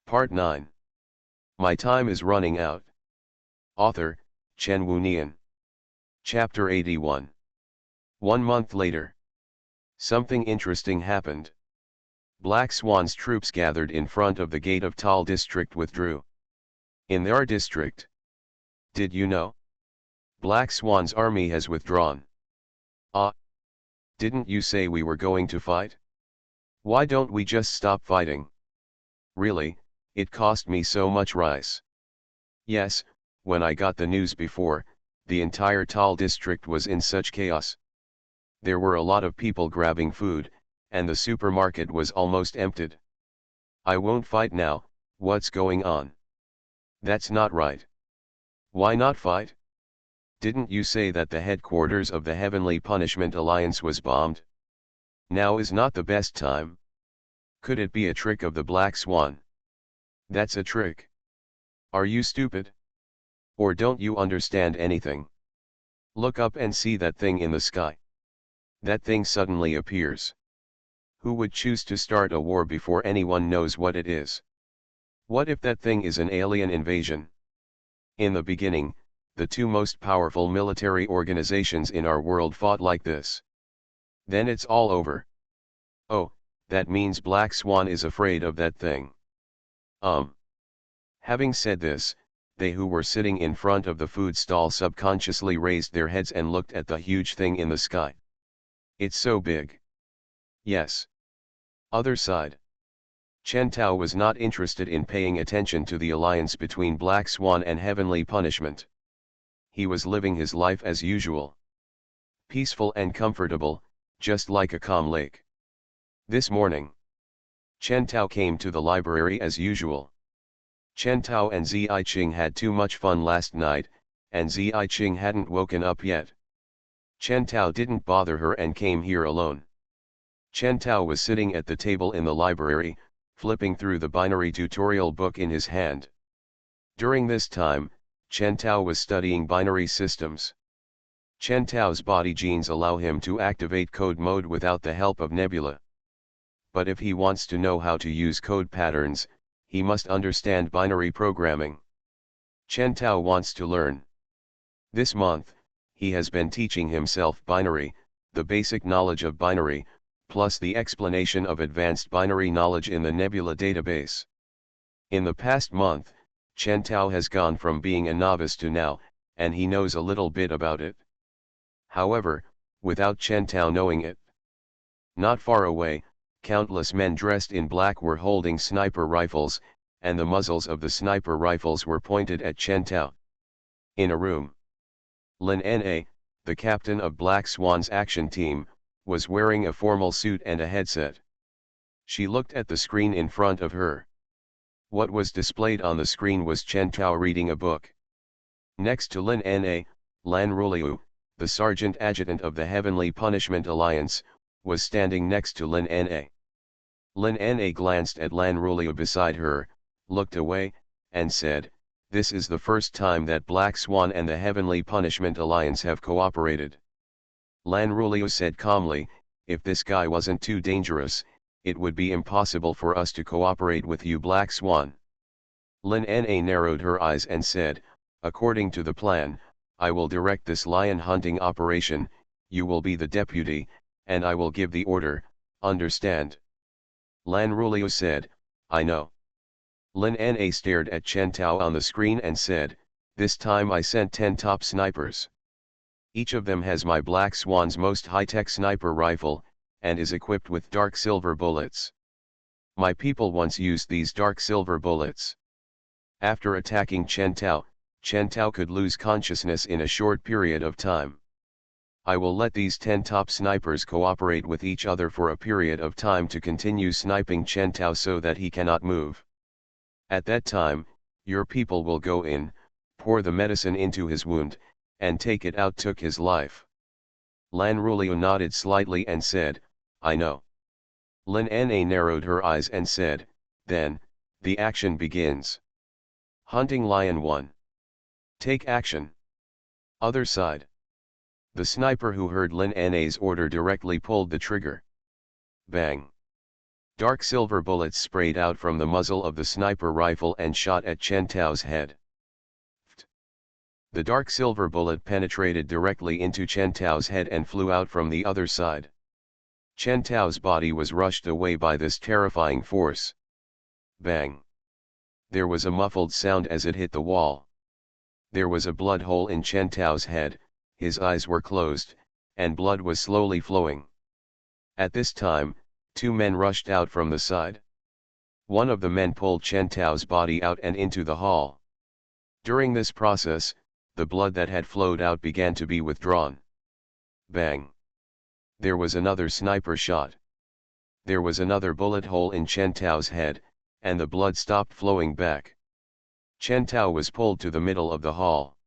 Part 9. My time is running out. Author, Chen Wunian. Chapter 81. 1 month later. Something interesting happened. Black Swan's troops gathered in front of the gate of Tal district withdrew. In their district. Did you know? Black Swan's army has withdrawn. Ah. Didn't you say we were going to fight? Why don't we just stop fighting? Really, it cost me so much rice. Yes, when I got the news before, the entire Tal district was in such chaos. There were a lot of people grabbing food, and the supermarket was almost emptied. I won't fight now. What's going on? That's not right. Why not fight? Didn't you say that the headquarters of the Heavenly Punishment Alliance was bombed? Now is not the best time. Could it be a trick of the Black Swan? That's a trick. Are you stupid? Or don't you understand anything? Look up and see that thing in the sky. That thing suddenly appears. Who would choose to start a war before anyone knows what it is? What if that thing is an alien invasion? In the beginning, the two most powerful military organizations in our world fought like this. Then it's all over. Oh, that means Black Swan is afraid of that thing. Having said this, they who were sitting in front of the food stall subconsciously raised their heads and looked at the huge thing in the sky. It's so big. Yes. Other side. Chen Tao was not interested in paying attention to the alliance between Black Swan and Heavenly Punishment. He was living his life as usual. Peaceful and comfortable, just like a calm lake. This morning, Chen Tao came to the library as usual. Chen Tao and Ziyiqing had too much fun last night, and Ziyiqing hadn't woken up yet. Chen Tao didn't bother her and came here alone. Chen Tao was sitting at the table in the library, flipping through the binary tutorial book in his hand. During this time, Chen Tao was studying binary systems. Chen Tao's body genes allow him to activate code mode without the help of Nebula. But if he wants to know how to use code patterns, he must understand binary programming. Chen Tao wants to learn. This month, he has been teaching himself binary, the basic knowledge of binary, plus the explanation of advanced binary knowledge in the Nebula database. In the past month, Chen Tao has gone from being a novice to now, and he knows a little bit about it. However, without Chen Tao knowing it. Not far away, countless men dressed in black were holding sniper rifles, and the muzzles of the sniper rifles were pointed at Chen Tao. In a room, Lin Na, the captain of Black Swan's action team, was wearing a formal suit and a headset. She looked at the screen in front of her. What was displayed on the screen was Chen Tao reading a book. Next to Lin Na, Lan Ruliu, the sergeant adjutant of the Heavenly Punishment Alliance, was standing next to Lin Na. Lin Na glanced at Lan Ruliu beside her, looked away, and said, "This is the first time that Black Swan and the Heavenly Punishment Alliance have cooperated." Lan Ruliu said calmly, "If this guy wasn't too dangerous, it would be impossible for us to cooperate with you, Black Swan." Lin Na narrowed her eyes and said, "According to the plan, I will direct this lion hunting operation, you will be the deputy, and I will give the order, understand?" Lan Ruliu said, "I know." Lin Na stared at Chen Tao on the screen and said, "This time I sent 10 top snipers. Each of them has my Black Swan's most high-tech sniper rifle, and is equipped with dark silver bullets. My people once used these dark silver bullets. After attacking Chen Tao could lose consciousness in a short period of time. I will let these 10 top snipers cooperate with each other for a period of time to continue sniping Chen Tao so that he cannot move. At that time, your people will go in, pour the medicine into his wound, and take it out." Took his life. Lan Ruliu nodded slightly and said, "I know." Lin Na narrowed her eyes and said, "Then, the action begins. Hunting Lion 1. Take action." Other side. The sniper who heard Lin Na's order directly pulled the trigger. Bang. Dark silver bullets sprayed out from the muzzle of the sniper rifle and shot at Chen Tao's head. The dark silver bullet penetrated directly into Chen Tao's head and flew out from the other side. Chen Tao's body was rushed away by this terrifying force. Bang! There was a muffled sound as it hit the wall. There was a blood hole in Chen Tao's head, his eyes were closed, and blood was slowly flowing. At this time, two men rushed out from the side. One of the men pulled Chen Tao's body out and into the hall. During this process, the blood that had flowed out began to be withdrawn. Bang! There was another sniper shot. There was another bullet hole in Chen Tao's head, and the blood stopped flowing back. Chen Tao was pulled to the middle of the hall.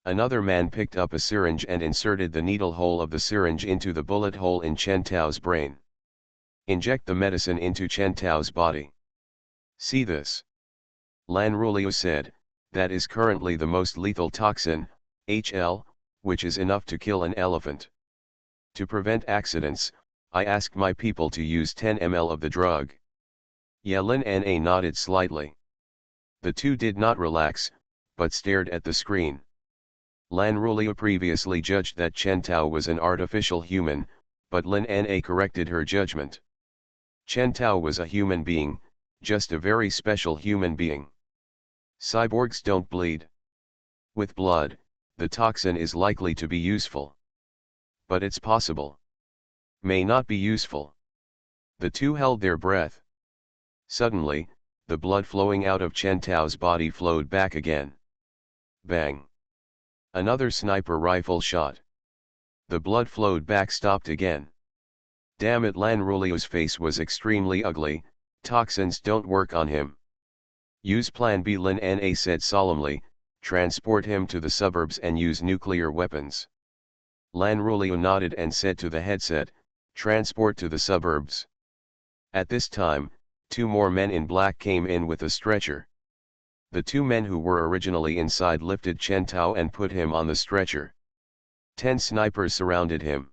Another man picked up a syringe and inserted the needle hole of the syringe into the bullet hole in Chen Tao's brain. Inject the medicine into Chen Tao's body. See this. Lan Ruliu said, that is currently the most lethal toxin, HL, which is enough to kill an elephant. To prevent accidents, I asked my people to use 10 ml of the drug. Lin Na nodded slightly. The two did not relax, but stared at the screen. Lan Ruliu previously judged that Chen Tao was an artificial human, but Lin Na corrected her judgment. Chen Tao was a human being, just a very special human being. Cyborgs don't bleed. With blood, the toxin is likely to be useful. But it's possible. May not be useful. The two held their breath. Suddenly, the blood flowing out of Chen Tao's body flowed back again. Bang! Another sniper rifle shot. The blood flowed back, stopped again. Damn it, Lan Ruliu's face was extremely ugly. Toxins don't work on him. Use Plan B, Lin Na said solemnly, transport him to the suburbs and use nuclear weapons. Lan Ruliu nodded and said to the headset, transport to the suburbs. At this time, two more men in black came in with a stretcher. The two men who were originally inside lifted Chen Tao and put him on the stretcher. 10 snipers surrounded him.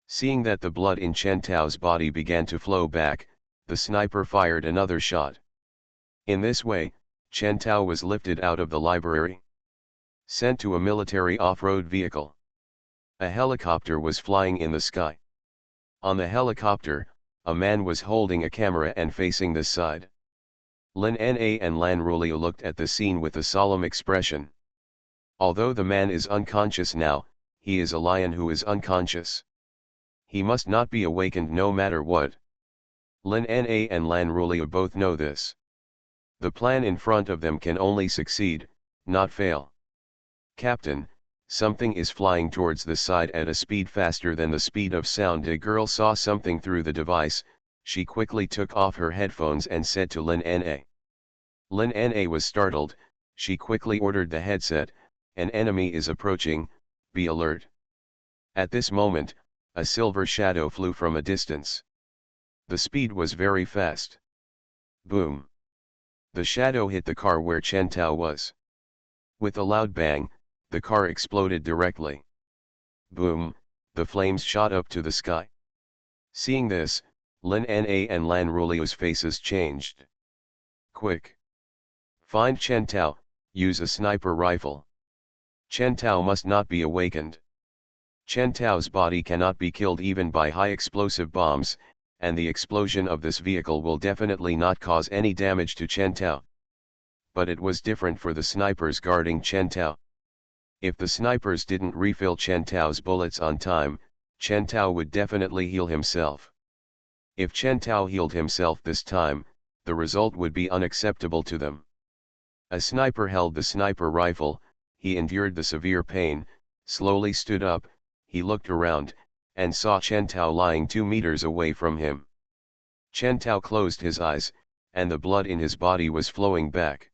Seeing that the blood in Chen Tao's body began to flow back, the sniper fired another shot. In this way, Chen Tao was lifted out of the library. Sent to a military off-road vehicle. A helicopter was flying in the sky. On the helicopter, a man was holding a camera and facing this side. Lin Na and Lan Ruliu looked at the scene with a solemn expression. Although the man is unconscious now, he is a lion who is unconscious. He must not be awakened no matter what. Lin Na and Lan Ruliu both know this. The plan in front of them can only succeed, not fail. Captain, something is flying towards the side at a speed faster than the speed of sound. A girl saw something through the device. She quickly took off her headphones and said to Lin Na. Lin Na was startled. She quickly ordered the headset, an enemy is approaching, be alert. At this moment, a silver shadow flew from a distance. The speed was very fast. Boom! The shadow hit the car where Chen Tao was. With a loud bang, the car exploded directly. Boom! The flames shot up to the sky. Seeing this, Lin Na and Lan Ruliu's faces changed. Quick! Find Chen Tao, use a sniper rifle. Chen Tao must not be awakened. Chen Tao's body cannot be killed even by high explosive bombs, and the explosion of this vehicle will definitely not cause any damage to Chen Tao. But it was different for the snipers guarding Chen Tao. If the snipers didn't refill Chen Tao's bullets on time, Chen Tao would definitely heal himself. If Chen Tao healed himself this time, the result would be unacceptable to them. A sniper held the sniper rifle, he endured the severe pain, slowly stood up, he looked around, and saw Chen Tao lying 2 meters away from him. Chen Tao closed his eyes, and the blood in his body was flowing back.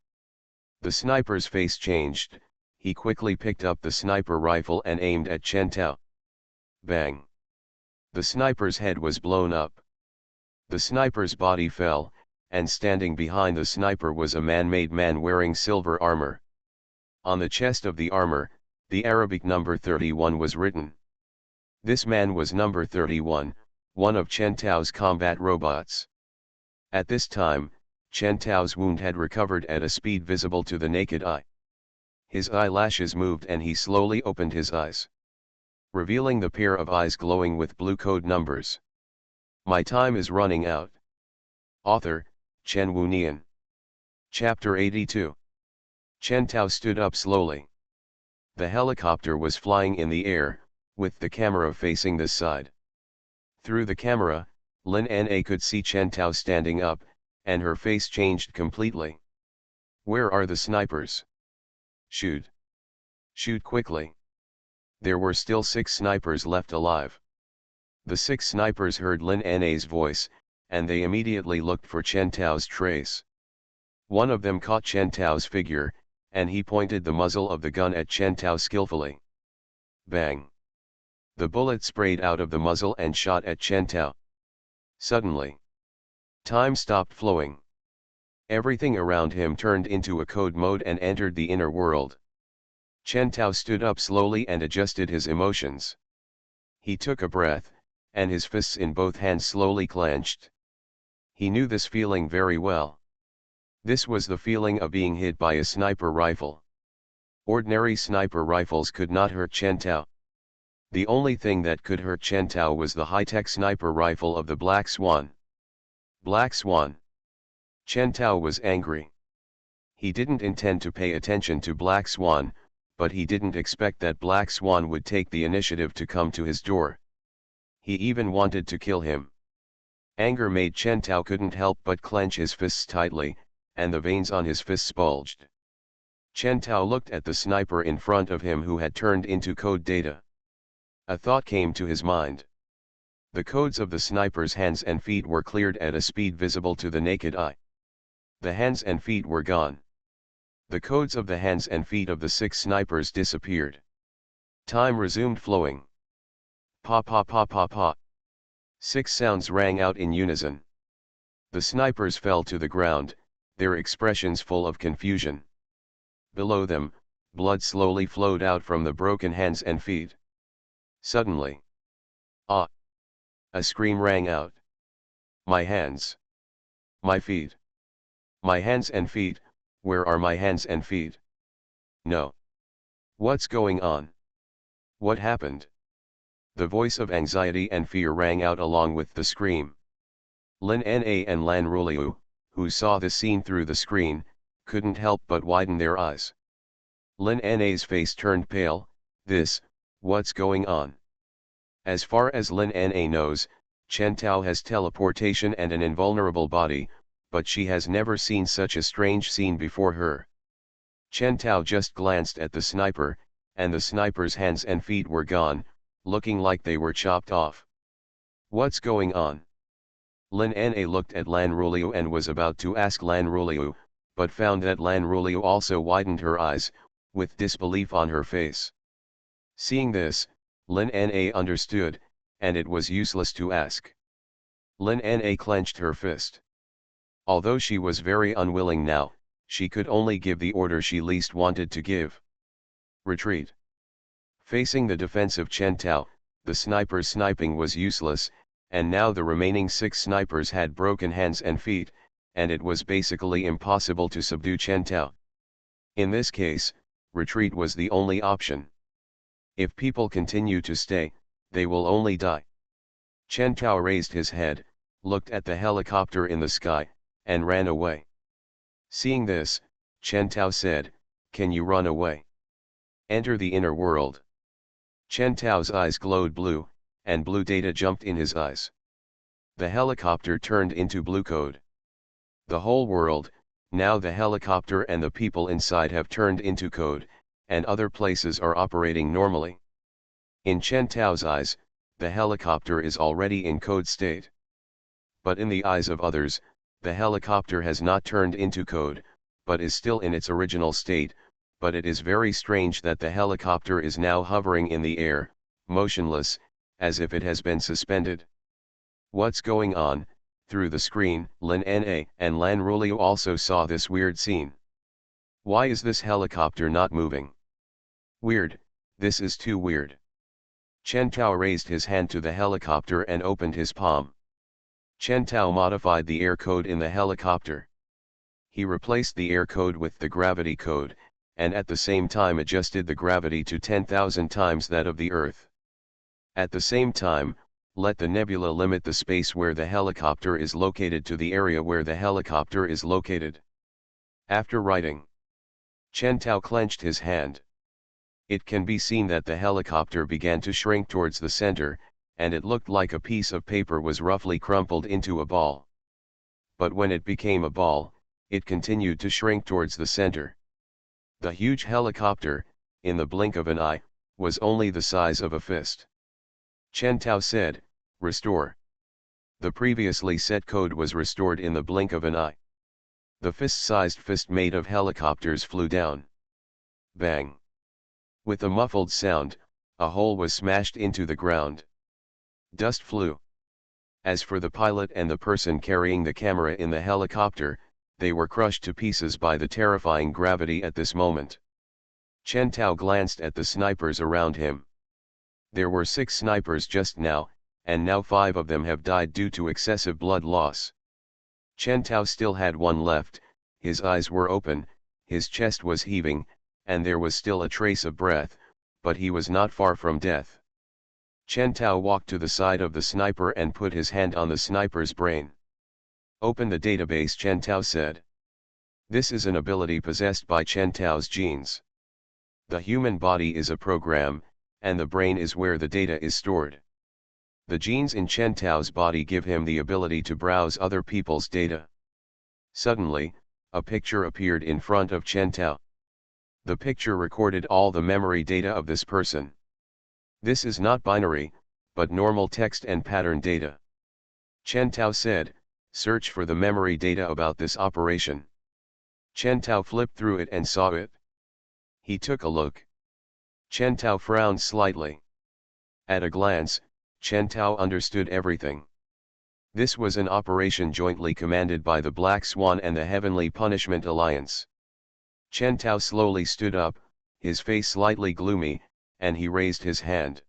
The sniper's face changed, he quickly picked up the sniper rifle and aimed at Chen Tao. Bang! The sniper's head was blown up. The sniper's body fell, and standing behind the sniper was a man-made man wearing silver armor. On the chest of the armor, the Arabic number 31 was written. This man was number 31, one of Chen Tao's combat robots. At this time, Chen Tao's wound had recovered at a speed visible to the naked eye. His eyelashes moved and he slowly opened his eyes, revealing the pair of eyes glowing with blue code numbers. My time is running out. Author, Chen Wunian. Chapter 82. Chen Tao stood up slowly. The helicopter was flying in the air, with the camera facing this side. Through the camera, Lin Na could see Chen Tao standing up, and her face changed completely. Where are the snipers? Shoot. Shoot quickly. There were still 6 snipers left alive. The 6 snipers heard Lin Na's voice, and they immediately looked for Chen Tao's trace. One of them caught Chen Tao's figure, and he pointed the muzzle of the gun at Chen Tao skillfully. Bang! The bullet sprayed out of the muzzle and shot at Chen Tao. Suddenly, time stopped flowing. Everything around him turned into a code mode and entered the inner world. Chen Tao stood up slowly and adjusted his emotions. He took a breath, and his fists in both hands slowly clenched. He knew this feeling very well. This was the feeling of being hit by a sniper rifle. Ordinary sniper rifles could not hurt Chen Tao. The only thing that could hurt Chen Tao was the high-tech sniper rifle of the Black Swan. Black Swan. Chen Tao was angry. He didn't intend to pay attention to Black Swan, but he didn't expect that Black Swan would take the initiative to come to his door. He even wanted to kill him. Anger made Chen Tao couldn't help but clench his fists tightly, and the veins on his fists bulged. Chen Tao looked at the sniper in front of him who had turned into code data. A thought came to his mind. The codes of the sniper's hands and feet were cleared at a speed visible to the naked eye. The hands and feet were gone. The codes of the hands and feet of the 6 snipers disappeared. Time resumed flowing. Pa pa pa pa pa. 6 sounds rang out in unison. The snipers fell to the ground, their expressions full of confusion. Below them, blood slowly flowed out from the broken hands and feet. Suddenly, ah! A scream rang out. My hands! My feet! My hands and feet, where are my hands and feet? No. What's going on? What happened? The voice of anxiety and fear rang out along with the scream. Lin Na and Lan Ruliu, who saw the scene through the screen, couldn't help but widen their eyes. Lin Na's face turned pale. What's going on? As far as Lin Na knows, Chen Tao has teleportation and an invulnerable body, but she has never seen such a strange scene before her. Chen Tao just glanced at the sniper, and the sniper's hands and feet were gone, looking like they were chopped off. What's going on? Lin Na looked at Lan Ruliu and was about to ask Lan Ruliu, but found that Lan Ruliu also widened her eyes, with disbelief on her face. Seeing this, Lin Na understood, and it was useless to ask. Lin Na clenched her fist. Although she was very unwilling now, she could only give the order she least wanted to give. Retreat. Facing the defensive Chen Tao, the sniper's sniping was useless, and now the remaining 6 snipers had broken hands and feet, and it was basically impossible to subdue Chen Tao. In this case, retreat was the only option. If people continue to stay, they will only die. Chen Tao raised his head, looked at the helicopter in the sky, and ran away. Seeing this, Chen Tao said, "Can you run away? Enter the inner world." Chen Tao's eyes glowed blue, and blue data jumped in his eyes. The helicopter turned into blue code. The whole world, now the helicopter and the people inside have turned into code, and other places are operating normally. In Chen Tao's eyes, the helicopter is already in code state. But in the eyes of others, the helicopter has not turned into code, but is still in its original state, but it is very strange that the helicopter is now hovering in the air, motionless, as if it has been suspended. What's going on? Through the screen, Lin Na and Lan Ruliu also saw this weird scene. Why is this helicopter not moving? Weird, this is too weird. Chen Tao raised his hand to the helicopter and opened his palm. Chen Tao modified the air code in the helicopter. He replaced the air code with the gravity code, and at the same time adjusted the gravity to 10,000 times that of the Earth. At the same time, let the nebula limit the space where the helicopter is located to the area where the helicopter is located. After writing, Chen Tao clenched his hand. It can be seen that the helicopter began to shrink towards the center, and it looked like a piece of paper was roughly crumpled into a ball. But when it became a ball, it continued to shrink towards the center. The huge helicopter, in the blink of an eye, was only the size of a fist. Chen Tao said, "Restore." The previously set code was restored in the blink of an eye. The fist-sized fist made of helicopters flew down. Bang! With a muffled sound, a hole was smashed into the ground. Dust flew. As for the pilot and the person carrying the camera in the helicopter, they were crushed to pieces by the terrifying gravity at this moment. Chen Tao glanced at the snipers around him. There were 6 snipers just now, and now 5 of them have died due to excessive blood loss. Chen Tao still had one left, his eyes were open, his chest was heaving, and there was still a trace of breath, but he was not far from death. Chen Tao walked to the side of the sniper and put his hand on the sniper's brain. "Open the database," Chen Tao said. This is an ability possessed by Chen Tao's genes. The human body is a program, and the brain is where the data is stored. The genes in Chen Tao's body give him the ability to browse other people's data. Suddenly, a picture appeared in front of Chen Tao. The picture recorded all the memory data of this person. This is not binary, but normal text and pattern data. Chen Tao said, "Search for the memory data about this operation." Chen Tao flipped through it and saw it. He took a look. Chen Tao frowned slightly. At a glance, Chen Tao understood everything. This was an operation jointly commanded by the Black Swan and the Heavenly Punishment Alliance. Chen Tao slowly stood up, his face slightly gloomy, and he raised his hand.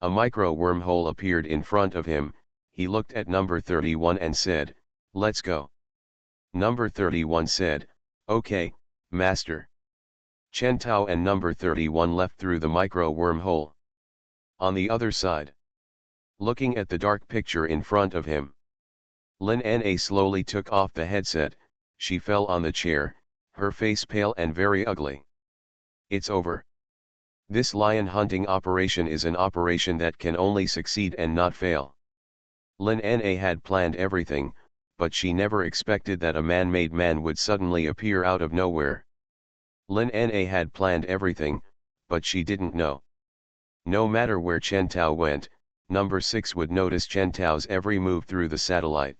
A micro wormhole appeared in front of him. He looked at number 31 and said, "Let's go." Number 31 said, "Okay, Master." Chen Tao and number 31 left through the micro wormhole. On the other side, looking at the dark picture in front of him, Lin Na slowly took off the headset. She fell on the chair, her face pale and very ugly. "It's over. This lion hunting operation is an operation that can only succeed and not fail." Lin Na had planned everything, but she never expected that a man-made man would suddenly appear out of nowhere. Lin Na had planned everything, but she didn't know. No matter where Chen Tao went, number 6 would notice Chen Tao's every move through the satellite.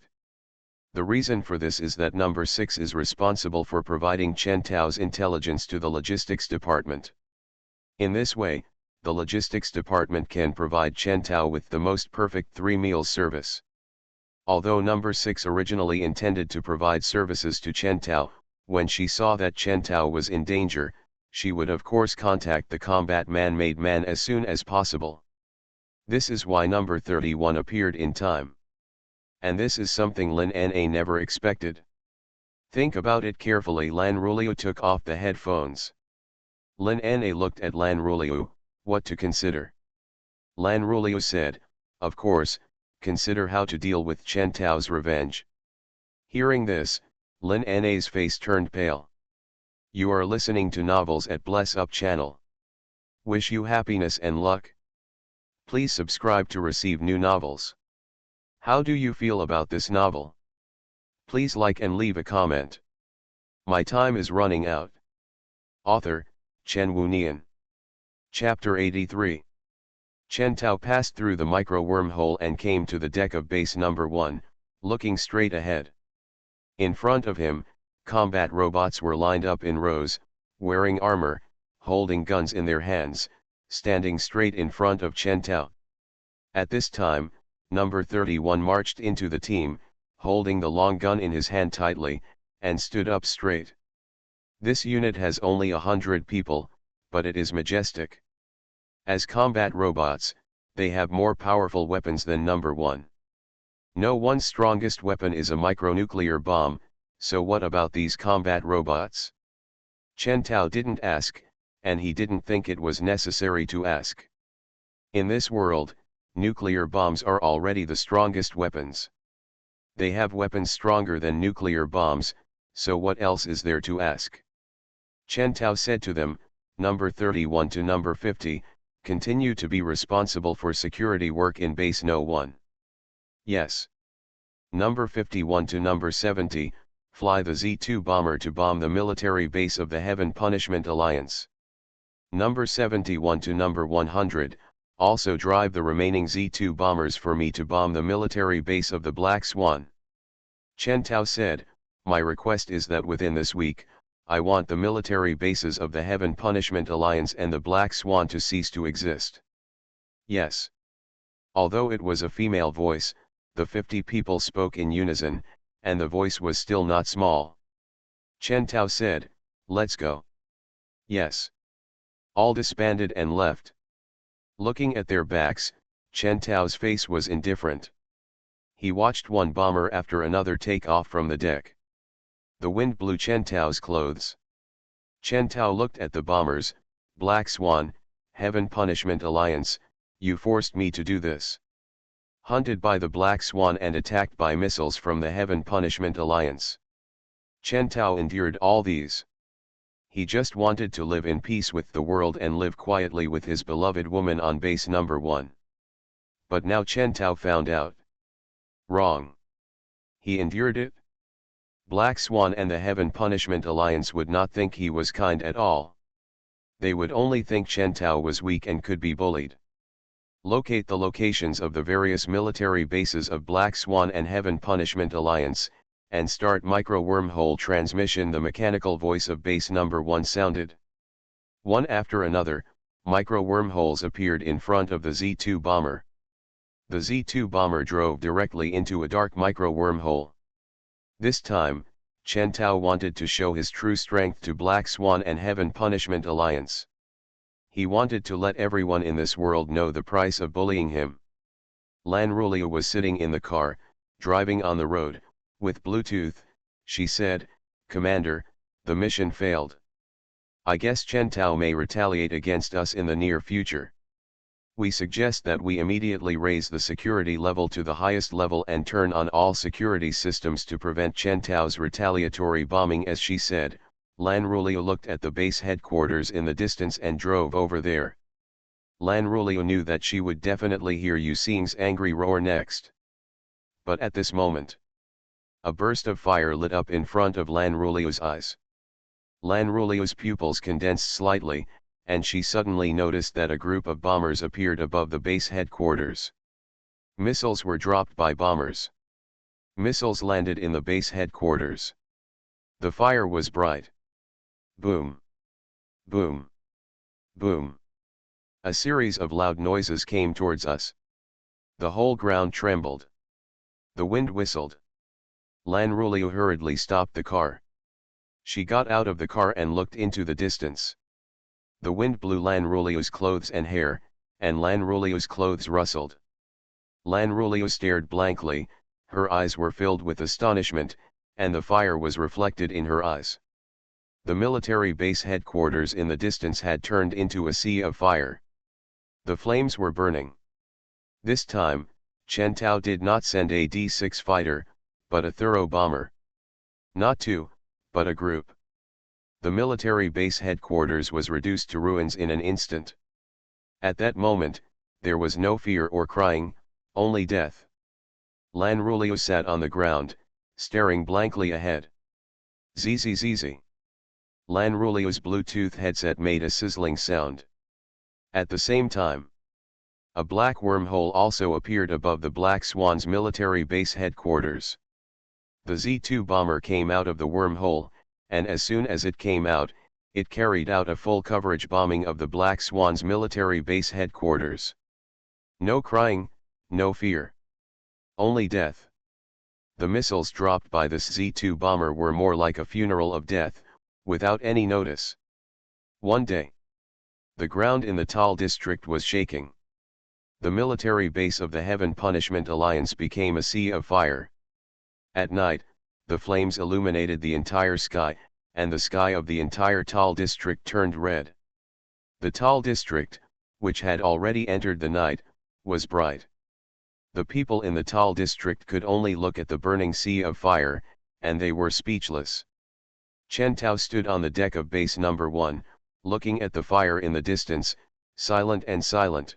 The reason for this is that number 6 is responsible for providing Chen Tao's intelligence to the logistics department. In this way, the logistics department can provide Chen Tao with the most perfect 3-meal service. Although number 6 originally intended to provide services to Chen Tao, when she saw that Chen Tao was in danger, she would of course contact the combat man-made man as soon as possible. This is why number 31 appeared in time. And this is something Lin Na never expected. Think about it carefully. Lan Ruliu took off the headphones. Lin Na looked at Lan Ruliu, what to consider. Lan Ruliu said, "Of course, consider how to deal with Chen Tao's revenge." Hearing this, Lin Na's face turned pale. You are listening to Novels at Bless Up channel. Wish you happiness and luck. Please subscribe to receive new novels. How do you feel about this novel? Please like and leave a comment. My time is running out. Author, Chen Wunian. Chapter 83. Chen Tao passed through the micro wormhole and came to the deck of base number 1, looking straight ahead. In front of him, combat robots were lined up in rows, wearing armor, holding guns in their hands, standing straight in front of Chen Tao. At this time, number 31 marched into the team, holding the long gun in his hand tightly, and stood up straight. This unit has only 100 people, but it is majestic. As combat robots, they have more powerful weapons than number 1. No one's strongest weapon is a micronuclear bomb, so what about these combat robots? Chen Tao didn't ask, and he didn't think it was necessary to ask. In this world, nuclear bombs are already the strongest weapons. They have weapons stronger than nuclear bombs, so what else is there to ask? Chen Tao said to them, number 31 to number 50, continue to be responsible for security work in base No. 1. Yes. Number 51 to number 70, fly the Z-2 bomber to bomb the military base of the Heaven Punishment Alliance. Number 71 to number 100, also drive the remaining Z-2 bombers for me to bomb the military base of the Black Swan. Chen Tao said, my request is that within this week, I want the military bases of the Heaven Punishment Alliance and the Black Swan to cease to exist. Yes. Although it was a female voice, the 50 people spoke in unison, and the voice was still not small. Chen Tao said, let's go. Yes. All disbanded and left. Looking at their backs, Chen Tao's face was indifferent. He watched one bomber after another take off from the deck. The wind blew Chen Tao's clothes. Chen Tao looked at the bombers. Black Swan, Heaven Punishment Alliance, you forced me to do this. Hunted by the Black Swan and attacked by missiles from the Heaven Punishment Alliance. Chen Tao endured all these. He just wanted to live in peace with the world and live quietly with his beloved woman on base number 1. But now Chen Tao found out. Wrong. He endured it. Black Swan and the Heaven Punishment Alliance would not think he was kind at all. They would only think Chen Tao was weak and could be bullied. Locate the locations of the various military bases of Black Swan and Heaven Punishment Alliance, and start micro-wormhole transmission. The mechanical voice of base number 1 sounded. One after another, micro-wormholes appeared in front of the Z-2 bomber. The Z-2 bomber drove directly into a dark micro-wormhole. This time, Chen Tao wanted to show his true strength to Black Swan and Heaven Punishment Alliance. He wanted to let everyone in this world know the price of bullying him. Lan Rulia was sitting in the car, driving on the road, with Bluetooth. She said, Commander, the mission failed. I guess Chen Tao may retaliate against us in the near future. We suggest that we immediately raise the security level to the highest level and turn on all security systems to prevent Chen Tao's retaliatory bombing. As she said, Lan Rulia looked at the base headquarters in the distance and drove over there. Lan Rulia knew that she would definitely hear Yu Xing's angry roar next. But at this moment, a burst of fire lit up in front of Lan Rulia's eyes. Lan Rulia's pupils condensed slightly, and she suddenly noticed that a group of bombers appeared above the base headquarters. Missiles were dropped by bombers. Missiles landed in the base headquarters. The fire was bright. Boom. Boom. Boom. A series of loud noises came towards us. The whole ground trembled. The wind whistled. Lan Rulia hurriedly stopped the car. She got out of the car and looked into the distance. The wind blew Lan Rulia's clothes and hair, and Lan Rulia's clothes rustled. Lan Rulia stared blankly, her eyes were filled with astonishment, and the fire was reflected in her eyes. The military base headquarters in the distance had turned into a sea of fire. The flames were burning. This time, Chen Tao did not send a D-6 fighter, but a thorough bomber. Not two, but a group. The military base headquarters was reduced to ruins in an instant. At that moment, there was no fear or crying, only death. Lan Rulia sat on the ground, staring blankly ahead. Zzz. Lan Rulia's Bluetooth headset made a sizzling sound. At the same time, a black wormhole also appeared above the Black Swan's military base headquarters. The Z-2 bomber came out of the wormhole, and as soon as it came out, it carried out a full coverage bombing of the Black Swan's military base headquarters. No crying, no fear. Only death. The missiles dropped by this Z-2 bomber were more like a funeral of death, without any notice. One day, the ground in the Tal district was shaking. The military base of the Heaven Punishment Alliance became a sea of fire. At night, the flames illuminated the entire sky, and the sky of the entire Tal district turned red. The Tal district, which had already entered the night, was bright. The people in the Tal district could only look at the burning sea of fire, and they were speechless. Chen Tao stood on the deck of base number 1, looking at the fire in the distance, silent and silent.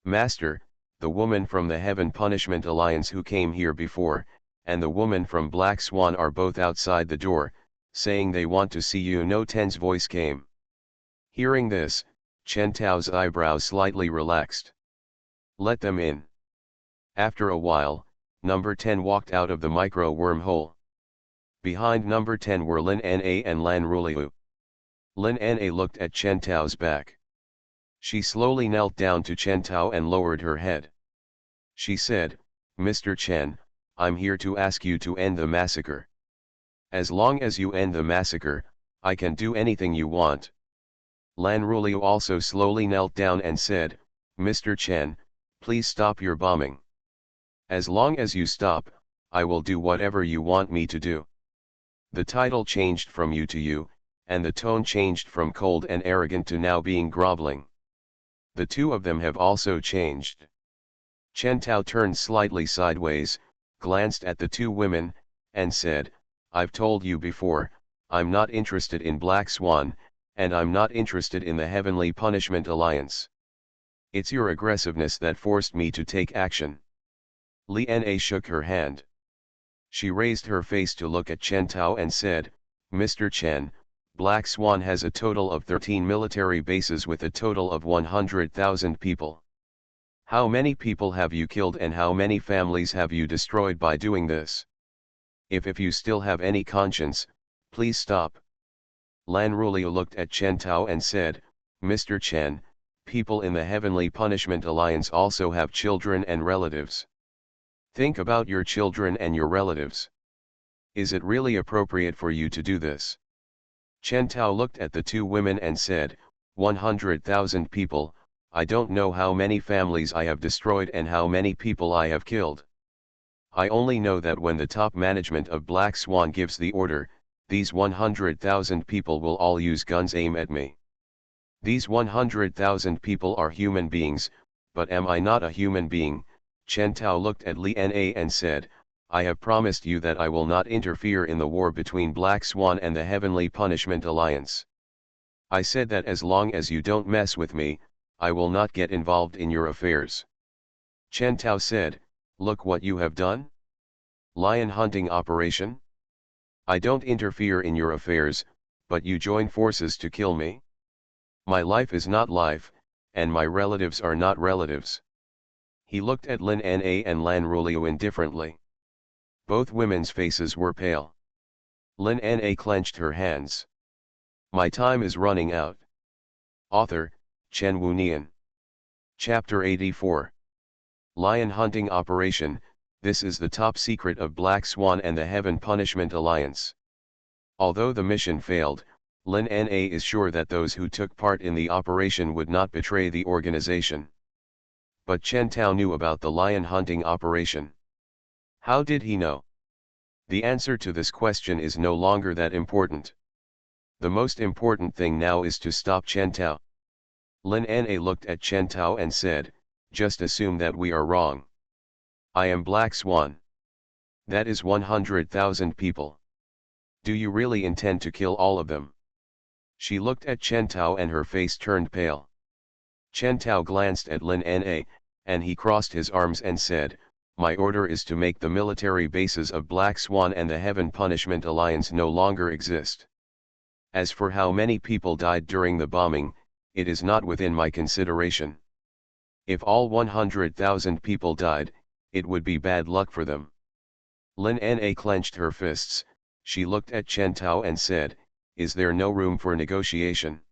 Master, the woman from the Heaven Punishment Alliance who came here before, and the woman from Black Swan are both outside the door, saying they want to see you. No Ten's voice came. Hearing this, Chen Tao's eyebrows slightly relaxed. Let them in. After a while, number 10 walked out of the micro wormhole. Behind number 10 were Lin Na and Lan Ruliu. Lin Na looked at Chen Tao's back. She slowly knelt down to Chen Tao and lowered her head. She said, Mr. Chen, I'm here to ask you to end the massacre. As long as you end the massacre, I can do anything you want. Lan Ruliu also slowly knelt down and said, Mr. Chen, please stop your bombing. As long as you stop, I will do whatever you want me to do. The title changed from you to you, and the tone changed from cold and arrogant to now being groveling. The two of them have also changed. Chen Tao turned slightly sideways, glanced at the two women, and said, I've told you before, I'm not interested in Black Swan, and I'm not interested in the Heavenly Punishment Alliance. It's your aggressiveness that forced me to take action. Li Na shook her hand. She raised her face to look at Chen Tao and said, Mr. Chen, Black Swan has a total of 13 military bases with a total of 100,000 people. How many people have you killed and how many families have you destroyed by doing this? If you still have any conscience, please stop. Lan Ruliu looked at Chen Tao and said, Mr. Chen, people in the Heavenly Punishment Alliance also have children and relatives. Think about your children and your relatives. Is it really appropriate for you to do this? Chen Tao looked at the two women and said, 100,000 people, I don't know how many families I have destroyed and how many people I have killed. I only know that when the top management of Black Swan gives the order, these 100,000 people will all use guns aim at me. These 100,000 people are human beings, but am I not a human being? Chen Tao looked at Li Na and said, I have promised you that I will not interfere in the war between Black Swan and the Heavenly Punishment Alliance. I said that as long as you don't mess with me, I will not get involved in your affairs. Chen Tao said, look what you have done? Lion hunting operation? I don't interfere in your affairs, but you join forces to kill me? My life is not life, and my relatives are not relatives. He looked at Lin Na and Lan Ruliu indifferently. Both women's faces were pale. Lin Na clenched her hands. My time is running out. Author, Chen Wunian. Chapter 84. Lion Hunting Operation. This is the top secret of Black Swan and the Heaven Punishment Alliance. Although the mission failed, Lin Na is sure that those who took part in the operation would not betray the organization. But Chen Tao knew about the lion hunting operation. How did he know? The answer to this question is no longer that important. The most important thing now is to stop Chen Tao. Lin Na looked at Chen Tao and said, just assume that we are wrong. I am Black Swan. That is 100,000 people. Do you really intend to kill all of them? She looked at Chen Tao and her face turned pale. Chen Tao glanced at Lin Na, and he crossed his arms and said, my order is to make the military bases of Black Swan and the Heaven Punishment Alliance no longer exist. As for how many people died during the bombing, it is not within my consideration. If all 100,000 people died, it would be bad luck for them. Lin Na clenched her fists. She looked at Chen Tao and said, is there no room for negotiation?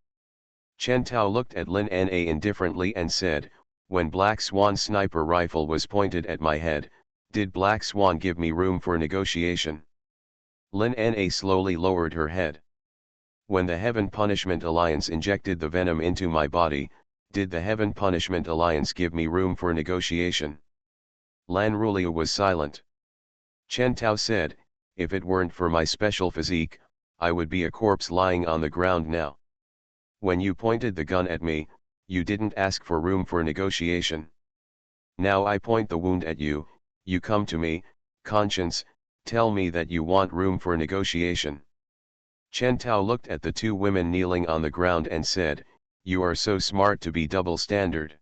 Chen Tao looked at Lin Na indifferently and said, when Black Swan's sniper rifle was pointed at my head, did Black Swan give me room for negotiation? Lin Na slowly lowered her head. When the Heaven Punishment Alliance injected the venom into my body, Did the Heaven Punishment Alliance give me room for negotiation? Lan Ruliu was silent. Chen Tao said, if it weren't for my special physique, I would be a corpse lying on the ground now. When you pointed the gun at me, you didn't ask for room for negotiation. Now I point the wound at you, you come to me, conscience, tell me that you want room for negotiation. Chen Tao looked at the two women kneeling on the ground and said, you are so smart to be double standard.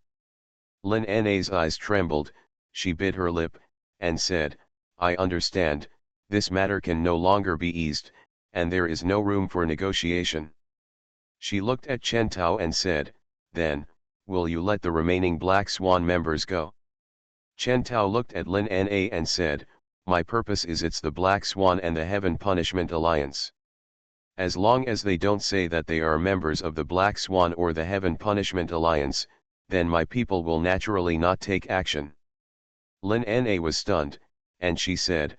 Lin Na's eyes trembled, she bit her lip, and said, I understand, this matter can no longer be eased, and there is no room for negotiation. She looked at Chen Tao and said, then, will you let the remaining Black Swan members go? Chen Tao looked at Lin Na and said, my purpose is it's the Black Swan and the Heaven Punishment Alliance. As long as they don't say that they are members of the Black Swan or the Heaven Punishment Alliance, then my people will naturally not take action. Lin Na was stunned, and she said,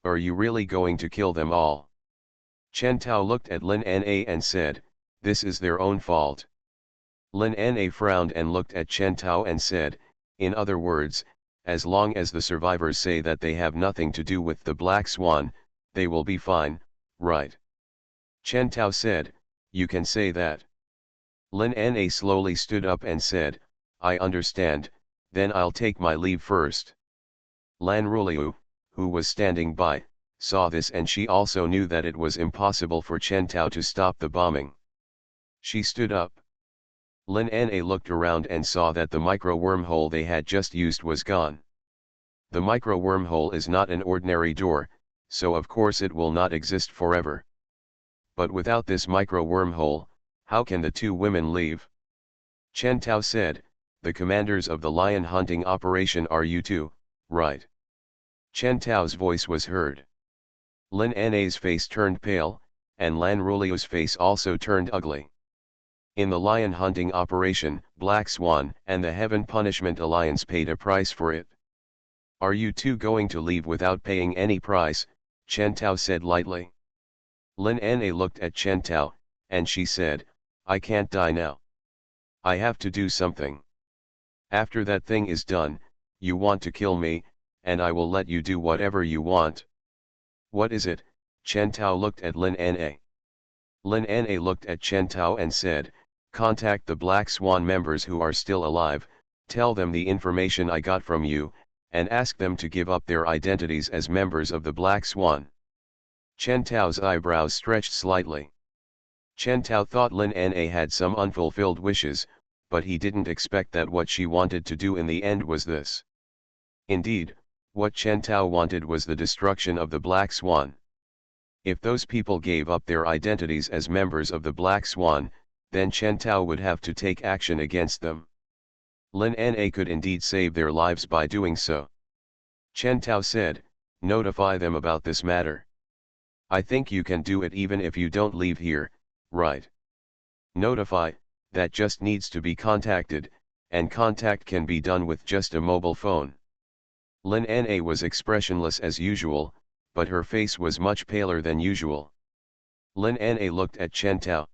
are you really going to kill them all? Chen Tao looked at Lin Na and said, this is their own fault. Lin Na frowned and looked at Chen Tao and said, in other words, as long as the survivors say that they have nothing to do with the Black Swan, they will be fine, right? Chen Tao said, you can say that. Lin Na slowly stood up and said, I understand, then I'll take my leave first. Lan Ruliu, who was standing by, saw this and she also knew that it was impossible for Chen Tao to stop the bombing. She stood up. Lin Na looked around and saw that the micro-wormhole they had just used was gone. The micro-wormhole is not an ordinary door, so of course it will not exist forever. But without this micro-wormhole, how can the two women leave? Chen Tao said, the commanders of the lion hunting operation are you two, right? Chen Tao's voice was heard. Lin Na's face turned pale, and Lan Ruliu's face also turned ugly. In the lion hunting operation, Black Swan and the Heaven Punishment Alliance paid a price for it. Are you two going to leave without paying any price? Chen Tao said lightly. Lin Na looked at Chen Tao, and she said, I can't die now. I have to do something. After that thing is done, you want to kill me, and I will let you do whatever you want. What is it? Chen Tao looked at Lin Na. Lin Na looked at Chen Tao and said, contact the Black Swan members who are still alive, tell them the information I got from you, and ask them to give up their identities as members of the Black Swan. Chen Tao's eyebrows stretched slightly. Chen Tao thought Lin Na had some unfulfilled wishes, but he didn't expect that what she wanted to do in the end was this. Indeed, what Chen Tao wanted was the destruction of the Black Swan. If those people gave up their identities as members of the Black Swan, then Chen Tao would have to take action against them. Lin Na could indeed save their lives by doing so. Chen Tao said, notify them about this matter. I think you can do it even if you don't leave here, right? Notify, that just needs to be contacted, and contact can be done with just a mobile phone. Lin Na was expressionless as usual, but her face was much paler than usual. Lin Na looked at Chen Tao.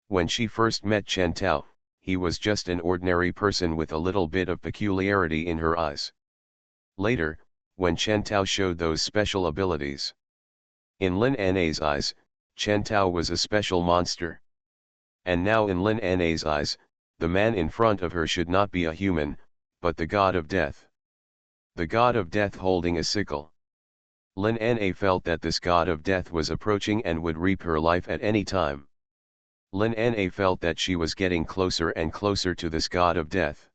When she first met Chen Tao, he was just an ordinary person with a little bit of peculiarity in her eyes. Later, when Chen Tao showed those special abilities, in Lin Na's eyes, Chen Tao was a special monster. And now in Lin Na's eyes, the man in front of her should not be a human, but the god of death. The god of death holding a sickle. Lin Na felt that this god of death was approaching and would reap her life at any time. Lin Na felt that she was getting closer and closer to this god of death.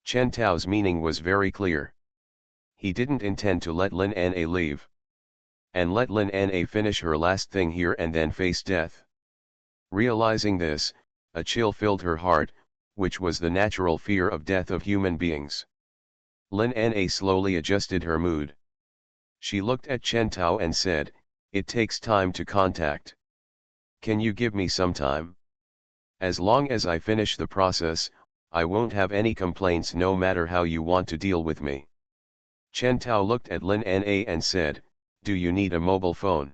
Chen Tao's meaning was very clear. He didn't intend to let Lin Na leave. And let Lin Na finish her last thing here and then face death. Realizing this, a chill filled her heart, which was the natural fear of death of human beings. Lin Na slowly adjusted her mood. She looked at Chen Tao and said, it takes time to contact. Can you give me some time? As long as I finish the process, I won't have any complaints no matter how you want to deal with me. Chen Tao looked at Lin Na and said, do you need a mobile phone?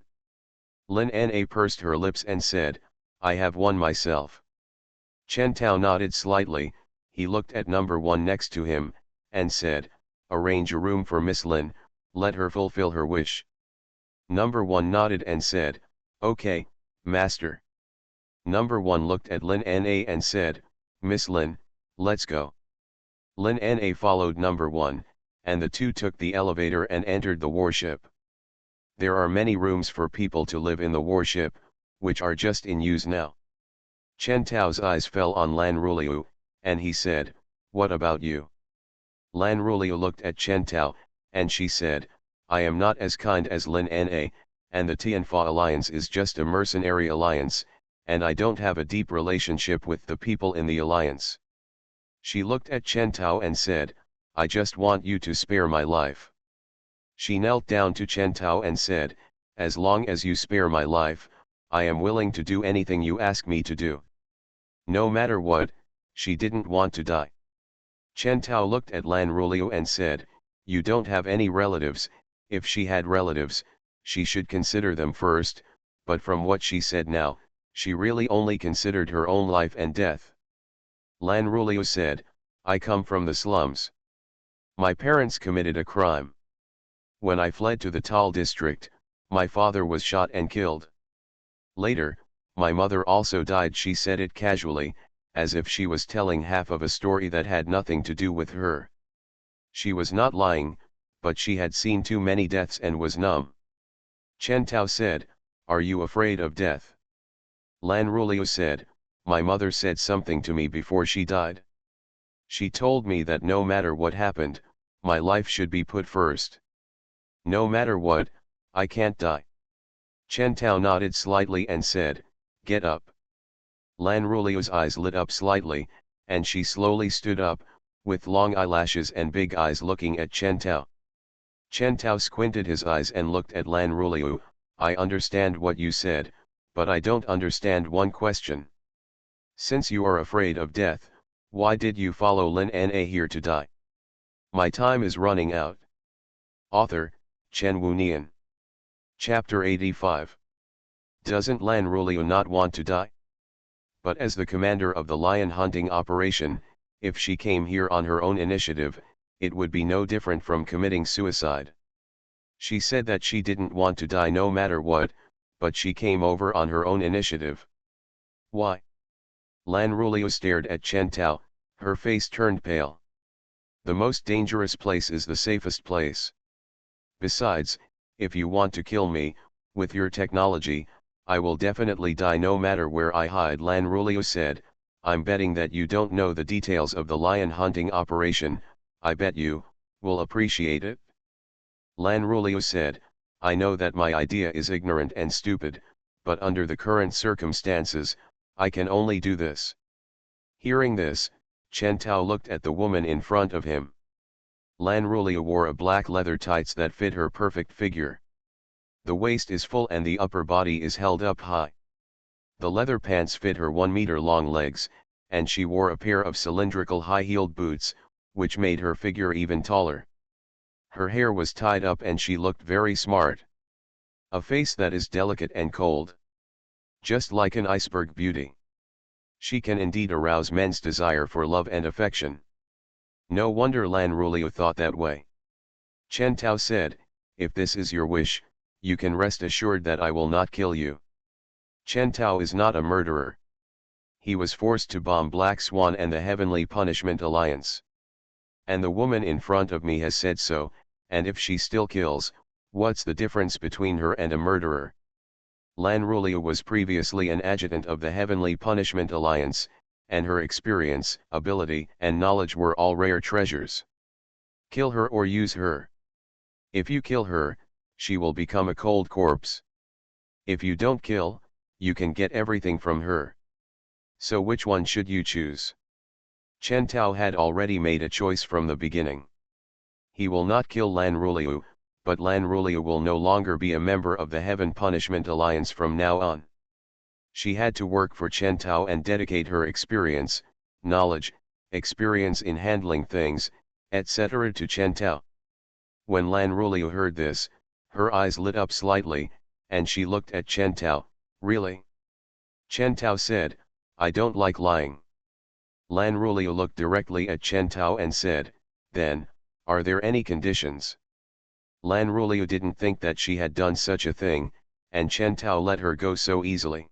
Lin Na pursed her lips and said, I have one myself. Chen Tao nodded slightly. He looked at number 1 next to him, and said, "Arrange a room for Miss Lin, let her fulfill her wish." Number 1 nodded and said, "Okay, master." Number 1 looked at Lin Na and said, "Miss Lin, let's go." Lin Na followed number 1, and the two took the elevator and entered the warship. There are many rooms for people to live in the warship, which are just in use now. Chen Tao's eyes fell on Lan Ruliu, and he said, "What about you?" Lan Ruliu looked at Chen Tao, and she said, "I am not as kind as Lin Na, and the Tianfa alliance is just a mercenary alliance, and I don't have a deep relationship with the people in the alliance." She looked at Chen Tao and said, "I just want you to spare my life." She knelt down to Chen Tao and said, "As long as you spare my life, I am willing to do anything you ask me to do." No matter what, she didn't want to die. Chen Tao looked at Lan Ruliu and said, "You don't have any relatives. If she had relatives, she should consider them first, but from what she said now, she really only considered her own life and death." Lan Ruliu said, "I come from the slums. My parents committed a crime. When I fled to the Tal district, my father was shot and killed. Later, my mother also died." She said it casually, as if she was telling half of a story that had nothing to do with her. She was not lying, but she had seen too many deaths and was numb. Chen Tao said, "Are you afraid of death?" Lan Ruliu said, "My mother said something to me before she died. She told me that no matter what happened, my life should be put first. No matter what, I can't die." Chen Tao nodded slightly and said, "Get up." Lan Ruliu's eyes lit up slightly, and she slowly stood up, with long eyelashes and big eyes looking at Chen Tao. Chen Tao squinted his eyes and looked at Lan Ruliu. "I understand what you said, but I don't understand one question. Since you are afraid of death, why did you follow Lin Na here to die? My time is running out." Author, Chen Wunian. Chapter 85. Doesn't Lan Ruliu not want to die? But as the commander of the lion hunting operation, if she came here on her own initiative, it would be no different from committing suicide. She said that she didn't want to die no matter what, but she came over on her own initiative. Why? Lan Ruliu stared at Chen Tao, her face turned pale. The most dangerous place is the safest place. Besides, if you want to kill me, with your technology, I will definitely die no matter where I hide. Lan Ruliu said, "I'm betting that you don't know the details of the lion hunting operation. I bet you will appreciate it." Lan Ruliu said, "I know that my idea is ignorant and stupid, but under the current circumstances, I can only do this." Hearing this, Chen Tao looked at the woman in front of him. Lan Ruliu wore a black leather tights that fit her perfect figure. The waist is full and the upper body is held up high. The leather pants fit her 1-meter-long legs, and she wore a pair of cylindrical high-heeled boots, which made her figure even taller. Her hair was tied up and she looked very smart. A face that is delicate and cold. Just like an iceberg beauty. She can indeed arouse men's desire for love and affection. No wonder Lan Ruliu thought that way. Chen Tao said, "If this is your wish, you can rest assured that I will not kill you." Chen Tao is not a murderer. He was forced to bomb Black Swan and the Heavenly Punishment Alliance. And the woman in front of me has said so, and if she still kills, what's the difference between her and a murderer? Lan Ruliu was previously an adjutant of the Heavenly Punishment Alliance, and her experience, ability, and knowledge were all rare treasures. Kill her or use her. If you kill her, she will become a cold corpse. If you don't kill, you can get everything from her. So which one should you choose? Chen Tao had already made a choice from the beginning. He will not kill Lan Ruliu, but Lan Ruliu will no longer be a member of the Heaven Punishment Alliance from now on. She had to work for Chen Tao and dedicate her experience, knowledge, experience in handling things, etc. to Chen Tao. When Lan Ruliu heard this, her eyes lit up slightly, and she looked at Chen Tao. "Really?" Chen Tao said, "I don't like lying. Lan Ruliu looked directly at Chen Tao and said, "Then, are there any conditions?" Lan Ruliu didn't think that she had done such a thing, and Chen Tao let her go so easily.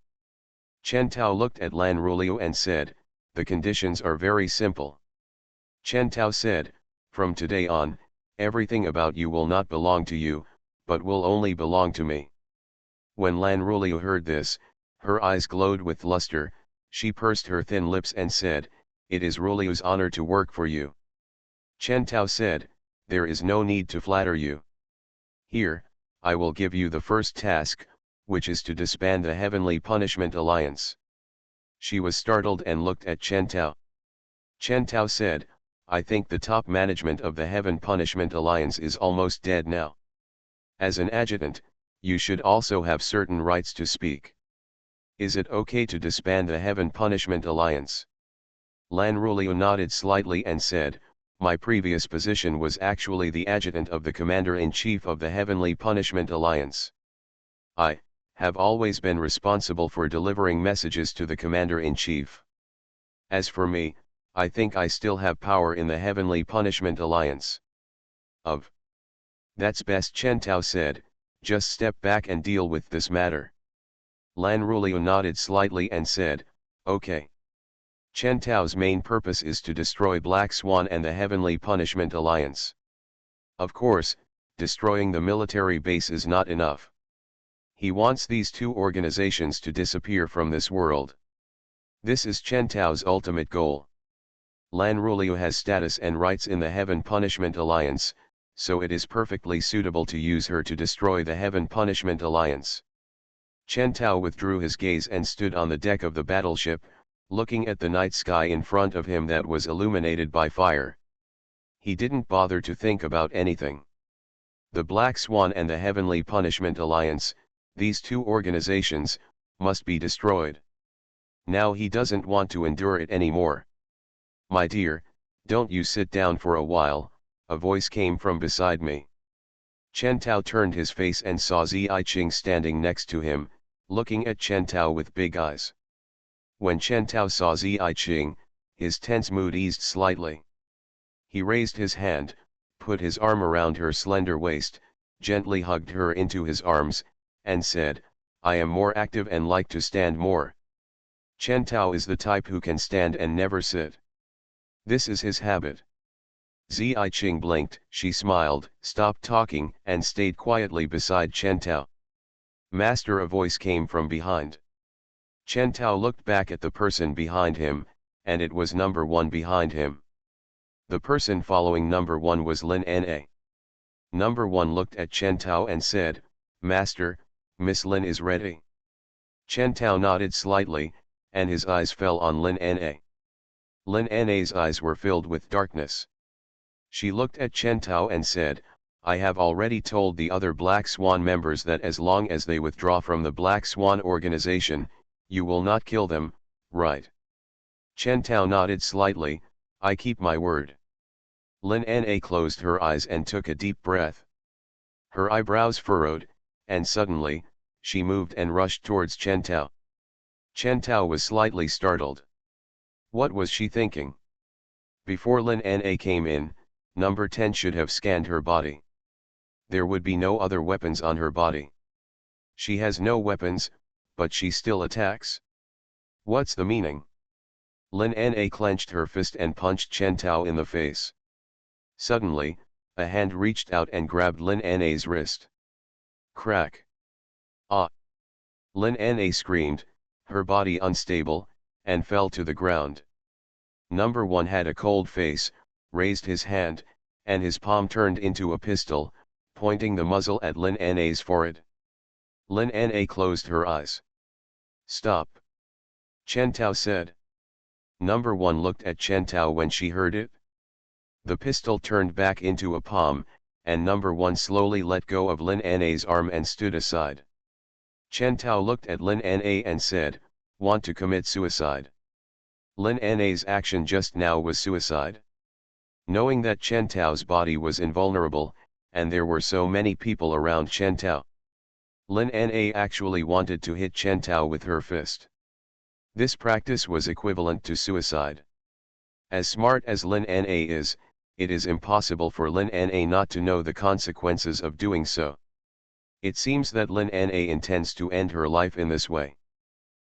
Chen Tao looked at Lan Ruliu and said, "The conditions are very simple." Chen Tao said, "From today on, everything about you will not belong to you, but will only belong to me." When Lan Ruliu heard this, her eyes glowed with luster, she pursed her thin lips and said, "It is Ruliu's honor to work for you." Chen Tao said, "There is no need to flatter you. Here, I will give you the first task, which is to disband the Heavenly Punishment Alliance." She was startled and looked at Chen Tao. Chen Tao said, "I think the top management of the Heaven Punishment Alliance is almost dead now. As an adjutant, you should also have certain rights to speak. Is it okay to disband the Heaven Punishment Alliance?" Lan Ruliu nodded slightly and said, "My previous position was actually the adjutant of the Commander-in-Chief of the Heavenly Punishment Alliance. I have always been responsible for delivering messages to the Commander-in-Chief. As for me, I think I still have power in the Heavenly Punishment Alliance." "Of. That's best," Chen Tao said, "just step back and deal with this matter." Lan Ruliu nodded slightly and said, "Okay." Chen Tao's main purpose is to destroy Black Swan and the Heavenly Punishment Alliance. Of course, destroying the military base is not enough. He wants these two organizations to disappear from this world. This is Chen Tao's ultimate goal. Lan Ruliu has status and rights in the Heaven Punishment Alliance, so it is perfectly suitable to use her to destroy the Heaven Punishment Alliance. Chen Tao withdrew his gaze and stood on the deck of the battleship, looking at the night sky in front of him that was illuminated by fire. He didn't bother to think about anything. The Black Swan and the Heavenly Punishment Alliance, these two organizations, must be destroyed. Now he doesn't want to endure it anymore. "My dear, don't you sit down for a while," a voice came from beside me. Chen Tao turned his face and saw Ziyiqing standing next to him, looking at Chen Tao with big eyes. When Chen Tao saw Ziyiqing, his tense mood eased slightly. He raised his hand, put his arm around her slender waist, gently hugged her into his arms, and said, "I am more active and like to stand more." Chen Tao is the type who can stand and never sit. This is his habit. Ziyiqing blinked, she smiled, stopped talking, and stayed quietly beside Chen Tao. "Master," a voice came from behind. Chen Tao looked back at the person behind him, and it was number 1 behind him. The person following number 1 was Lin Na. Number 1 looked at Chen Tao and said, "Master, Miss Lin is ready." Chen Tao nodded slightly, and his eyes fell on Lin Na. Lin Na's eyes were filled with darkness. She looked at Chen Tao and said, "I have already told the other Black Swan members that as long as they withdraw from the Black Swan organization, you will not kill them, right?" Chen Tao nodded slightly, "I keep my word." Lin Na closed her eyes and took a deep breath. Her eyebrows furrowed, and suddenly, she moved and rushed towards Chen Tao. Chen Tao was slightly startled. What was she thinking? Before Lin Na came in, number 10 should have scanned her body. There would be no other weapons on her body. She has no weapons, but she still attacks. What's the meaning? Lin Na clenched her fist and punched Chen Tao in the face. Suddenly, a hand reached out and grabbed Lin Na's wrist. Crack! Ah! Lin Na screamed, her body unstable, and fell to the ground. Number 1 had a cold face, raised his hand, and his palm turned into a pistol, pointing the muzzle at Lin Na's forehead. Lin Na closed her eyes. "Stop!" Chen Tao said. Number 1 looked at Chen Tao when she heard it. The pistol turned back into a palm, and number 1 slowly let go of Lin Na's arm and stood aside. Chen Tao looked at Lin Na and said, "Want to commit suicide?" Lin Na's action just now was suicide. Knowing that Chen Tao's body was invulnerable, and there were so many people around Chen Tao, Lin Na actually wanted to hit Chen Tao with her fist. This practice was equivalent to suicide. As smart as Lin Na is, it is impossible for Lin Na not to know the consequences of doing so. It seems that Lin Na intends to end her life in this way.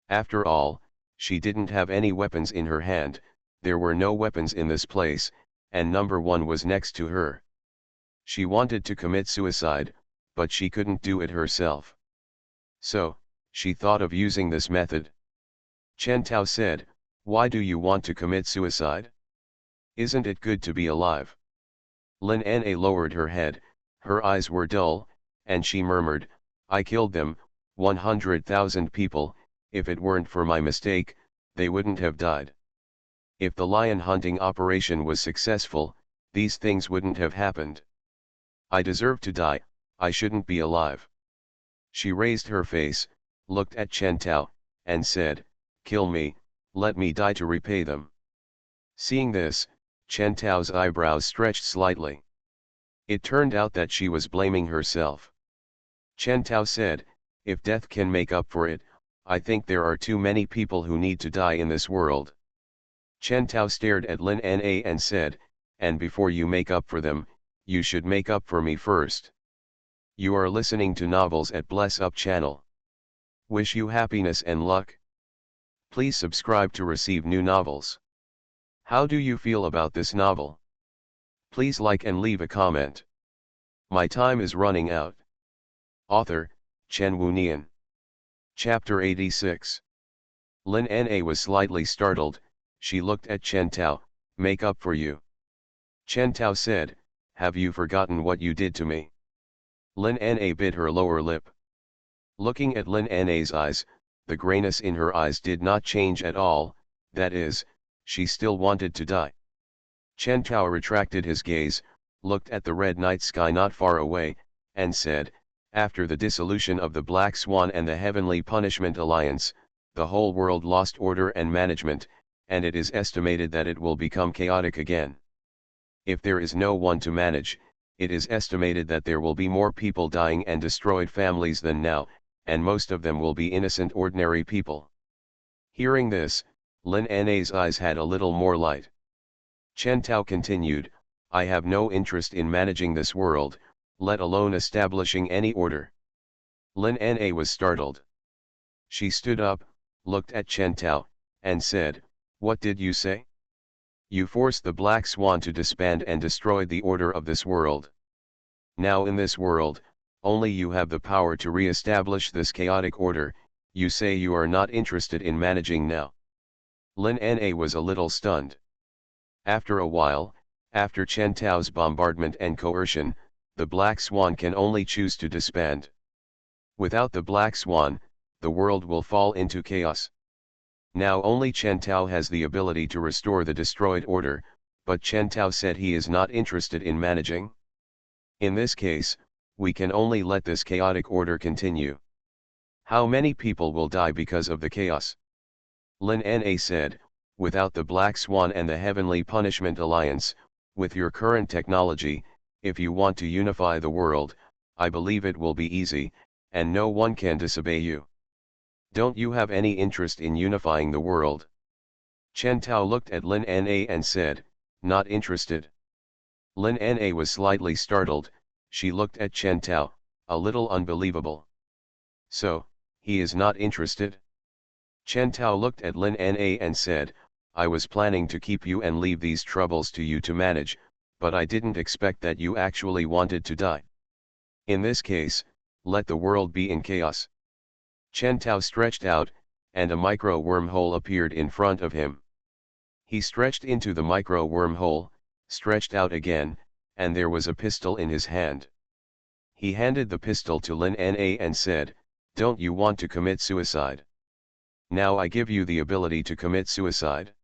After all, she didn't have any weapons in her hand, there were no weapons in this place, and number one was next to her. She wanted to commit suicide, but she couldn't do it herself. So, she thought of using this method. Chen Tao said, "Why do you want to commit suicide? Isn't it good to be alive?" Lin Na lowered her head, her eyes were dull, and she murmured, "I killed them, 100,000 people, if it weren't for my mistake, they wouldn't have died. If the lion hunting operation was successful, these things wouldn't have happened. I deserve to die, I shouldn't be alive." She raised her face, looked at Chen Tao, and said, "Kill me, let me die to repay them." Seeing this, Chen Tao's eyebrows stretched slightly. It turned out that she was blaming herself. Chen Tao said, "If death can make up for it, I think there are too many people who need to die in this world." Chen Tao stared at Lin Na and said, "And before you make up for them, you should make up for me first." You are listening to Novels at Bless Up channel. Wish you happiness and luck. Please subscribe to receive new novels. How do you feel about this novel? Please like and leave a comment. My time is running out. Author, Chen Wunian. Chapter 86. Lin Na was slightly startled, she looked at Chen Tao, "Make up for you." Chen Tao said, "Have you forgotten what you did to me?" Lin Na bit her lower lip. Looking at Lin Na's eyes, the grayness in her eyes did not change at all, that is, she still wanted to die. Chen Tao retracted his gaze, looked at the red night sky not far away, and said, "After the dissolution of the Black Swan and the Heavenly Punishment Alliance, the whole world lost order and management, and it is estimated that it will become chaotic again. If there is no one to manage, it is estimated that there will be more people dying and destroyed families than now, and most of them will be innocent ordinary people." Hearing this, Lin Na's eyes had a little more light. Chen Tao continued, "I have no interest in managing this world, let alone establishing any order." Lin Na was startled. She stood up, looked at Chen Tao, and said, "What did you say? You forced the Black Swan to disband and destroyed the order of this world. Now in this world, only you have the power to re-establish this chaotic order, you say you are not interested in managing now." Lin Na was a little stunned. After a while, after Chen Tao's bombardment and coercion, the Black Swan can only choose to disband. Without the Black Swan, the world will fall into chaos. Now only Chen Tao has the ability to restore the destroyed order, but Chen Tao said he is not interested in managing. In this case, we can only let this chaotic order continue. How many people will die because of the chaos? Lin Na said, "Without the Black Swan and the Heavenly Punishment Alliance, with your current technology, if you want to unify the world, I believe it will be easy, and no one can disobey you. Don't you have any interest in unifying the world?" Chen Tao looked at Lin Na and said, "Not interested." Lin Na was slightly startled, she looked at Chen Tao, a little unbelievable. "So, he is not interested?" Chen Tao looked at Lin Na and said, "I was planning to keep you and leave these troubles to you to manage, but I didn't expect that you actually wanted to die. In this case, let the world be in chaos." Chen Tao stretched out, and a micro wormhole appeared in front of him. He stretched into the micro wormhole, stretched out again, and there was a pistol in his hand. He handed the pistol to Lin Na and said, "Don't you want to commit suicide? Now I give you the ability to commit suicide."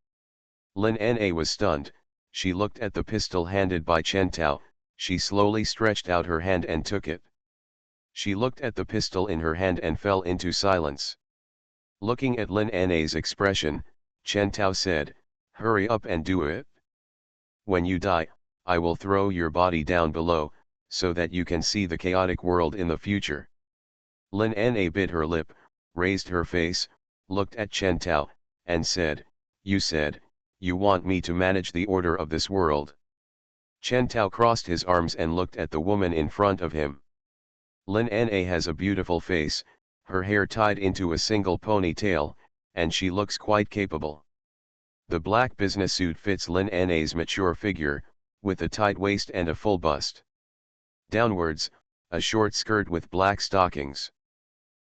Lin Na was stunned, she looked at the pistol handed by Chen Tao, she slowly stretched out her hand and took it. She looked at the pistol in her hand and fell into silence. Looking at Lin Na's expression, Chen Tao said, "Hurry up and do it. When you die, I will throw your body down below, so that you can see the chaotic world in the future." Lin Na bit her lip, raised her face, looked at Chen Tao, and said, "You said, You want me to manage the order of this world? Chen Tao crossed his arms and looked at the woman in front of him. Lin Na has a beautiful face, her hair tied into a single ponytail, and she looks quite capable. The black business suit fits Lin Na's mature figure, with a tight waist and a full bust. Downwards, a short skirt with black stockings.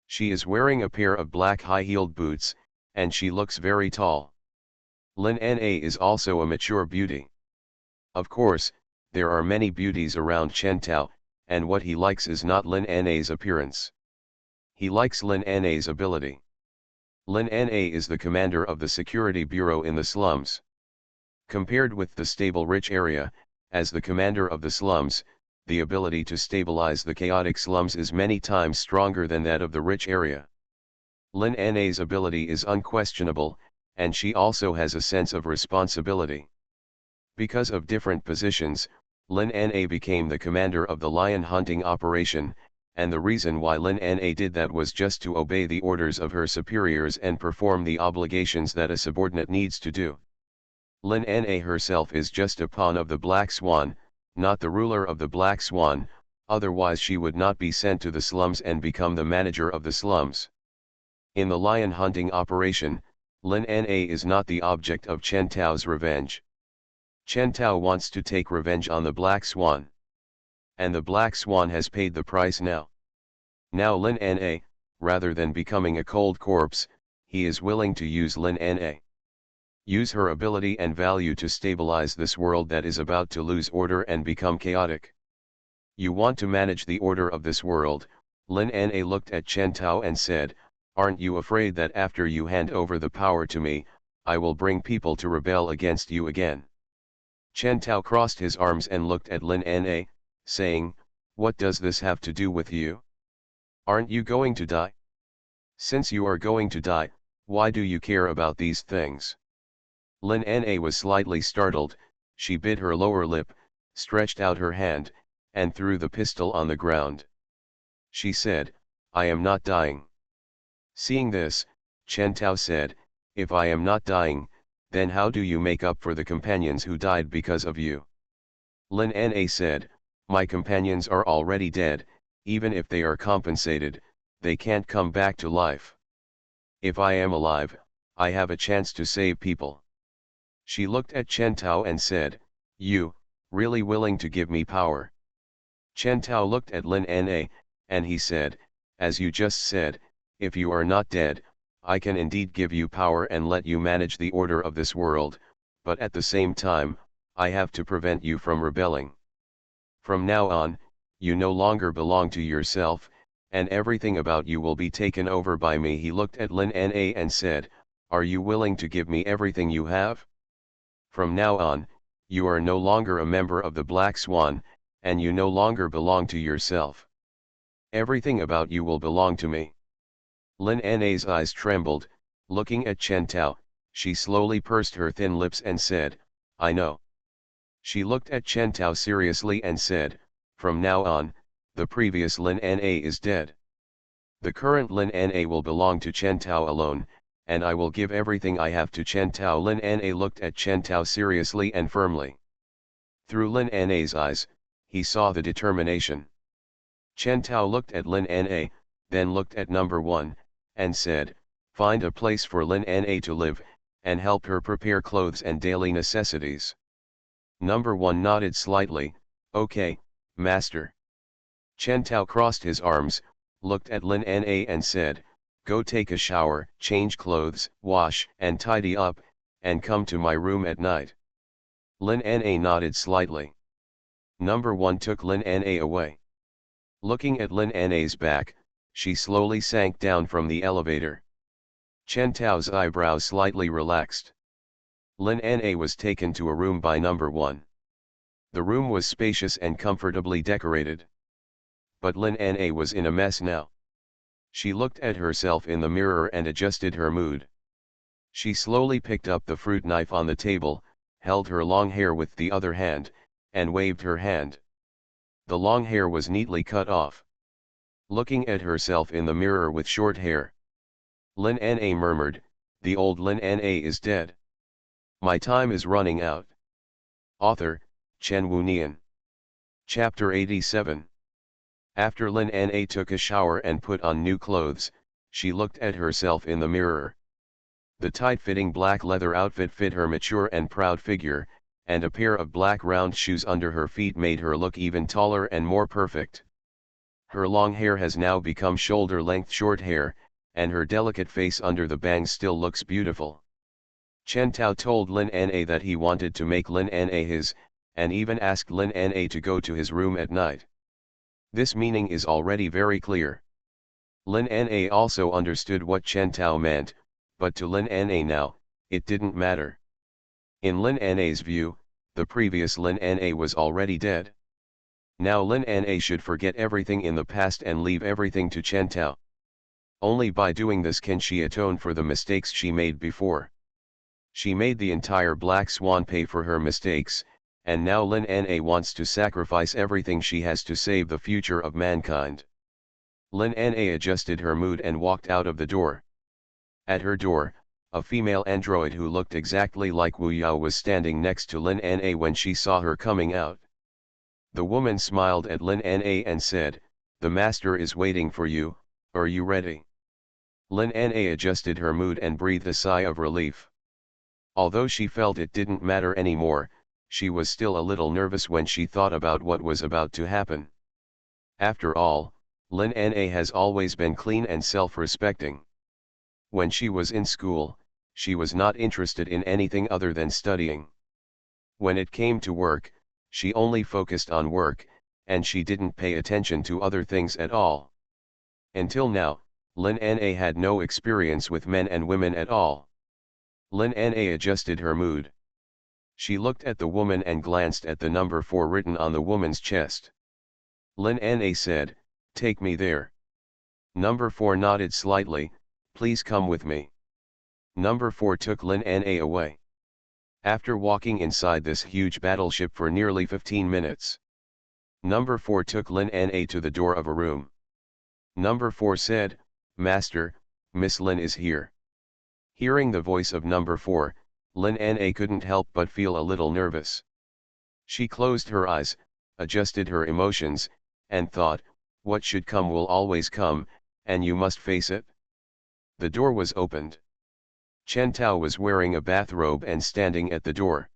She is wearing a pair of black high-heeled boots, and she looks very tall. Lin Na is also a mature beauty. Of course, there are many beauties around Chen Tao, and what he likes is not Lin Na's appearance. He likes Lin Na's ability. Lin Na is the commander of the security bureau in the slums. Compared with the stable rich area, as the commander of the slums, the ability to stabilize the chaotic slums is many times stronger than that of the rich area. Lin Na's ability is unquestionable, and she also has a sense of responsibility. Because of different positions, Lin Na became the commander of the lion hunting operation, and the reason why Lin Na did that was just to obey the orders of her superiors and perform the obligations that a subordinate needs to do. Lin Na herself is just a pawn of the Black Swan, not the ruler of the Black Swan, otherwise she would not be sent to the slums and become the manager of the slums. In the lion hunting operation, Lin Na is not the object of Chen Tao's revenge. Chen Tao wants to take revenge on the Black Swan. And the Black Swan has paid the price now. Now Lin Na, rather than becoming a cold corpse, he is willing to use Lin Na. Use her ability and value to stabilize this world that is about to lose order and become chaotic. You want to manage the order of this world, Lin Na looked at Chen Tao and said, aren't you afraid that after you hand over the power to me, I will bring people to rebel against you again? Chen Tao crossed his arms and looked at Lin Na, saying, what does this have to do with you? Aren't you going to die? Since you are going to die, why do you care about these things? Lin Na was slightly startled, she bit her lower lip, stretched out her hand, and threw the pistol on the ground. She said, I am not dying. Seeing this, Chen Tao said, if I am not dying, then how do you make up for the companions who died because of you? Lin Na said, my companions are already dead, even if they are compensated, they can't come back to life. If I am alive, I have a chance to save people. She looked at Chen Tao and said, you, really willing to give me power? Chen Tao looked at Lin Na, and he said, as you just said, if you are not dead, I can indeed give you power and let you manage the order of this world, but at the same time, I have to prevent you from rebelling. From now on, you no longer belong to yourself, and everything about you will be taken over by me. He looked at Lin Na and said, are you willing to give me everything you have? From now on, you are no longer a member of the Black Swan, and you no longer belong to yourself. Everything about you will belong to me. Lin Na's eyes trembled, looking at Chen Tao, she slowly pursed her thin lips and said, I know. She looked at Chen Tao seriously and said, from now on, the previous Lin Na is dead. The current Lin Na will belong to Chen Tao alone, and I will give everything I have to Chen Tao. Lin Na looked at Chen Tao seriously and firmly. Through Lin Na's eyes, he saw the determination. Chen Tao looked at Lin Na, then looked at number 1, and said, find a place for Lin Na to live, and help her prepare clothes and daily necessities. Number 1 nodded slightly, okay, master. Chen Tao crossed his arms, looked at Lin Na and said, go take a shower, change clothes, wash and tidy up, and come to my room at night. Lin Na nodded slightly. Number 1 took Lin Na away. Looking at Lin Na's back, she slowly sank down from the elevator. Chen Tao's eyebrows slightly relaxed. Lin Na was taken to a room by number 1. The room was spacious and comfortably decorated. But Lin Na was in a mess now. She looked at herself in the mirror and adjusted her mood. She slowly picked up the fruit knife on the table, held her long hair with the other hand, and waved her hand. The long hair was neatly cut off. Looking at herself in the mirror with short hair, Lin Na murmured, the old Lin Na is dead. My time is running out. Author, Chen Wunian. Chapter 87. After Lin Na took a shower and put on new clothes, she looked at herself in the mirror. The tight-fitting black leather outfit fit her mature and proud figure, and a pair of black round shoes under her feet made her look even taller and more perfect. Her long hair has now become shoulder-length short hair, and her delicate face under the bangs still looks beautiful. Chen Tao told Lin Na that he wanted to make Lin Na his, and even asked Lin Na to go to his room at night. This meaning is already very clear. Lin Na also understood what Chen Tao meant, but to Lin Na now, it didn't matter. In Lin Na's view, the previous Lin Na was already dead. Now Lin Na should forget everything in the past and leave everything to Chen Tao. Only by doing this can she atone for the mistakes she made before. She made the entire Black Swan pay for her mistakes, and now Lin Na wants to sacrifice everything she has to save the future of mankind. Lin Na adjusted her mood and walked out of the door. At her door, a female android who looked exactly like Wu Yao was standing next to Lin Na when she saw her coming out. The woman smiled at Lin Na and said, "The master is waiting for you, are you ready?" Lin Na adjusted her mood and breathed a sigh of relief. Although she felt it didn't matter anymore, she was still a little nervous when she thought about what was about to happen. After all, Lin Na has always been clean and self-respecting. When she was in school, she was not interested in anything other than studying. When it came to work, she only focused on work, and she didn't pay attention to other things at all. Until now, Lin Na had no experience with men and women at all. Lin Na adjusted her mood. She looked at the woman and glanced at the number 4 written on the woman's chest. Lin Na said, "Take me there." Number 4 nodded slightly, "Please come with me." Number 4 took Lin Na away. After walking inside this huge battleship for nearly 15 minutes, Number 4 took Lin Na to the door of a room. Number 4 said, "Master, Miss Lin is here." Hearing the voice of Number 4, Lin Na couldn't help but feel a little nervous. She closed her eyes, adjusted her emotions, and thought, what should come will always come, and you must face it. The door was opened. Chen Tao was wearing a bathrobe and standing at the door.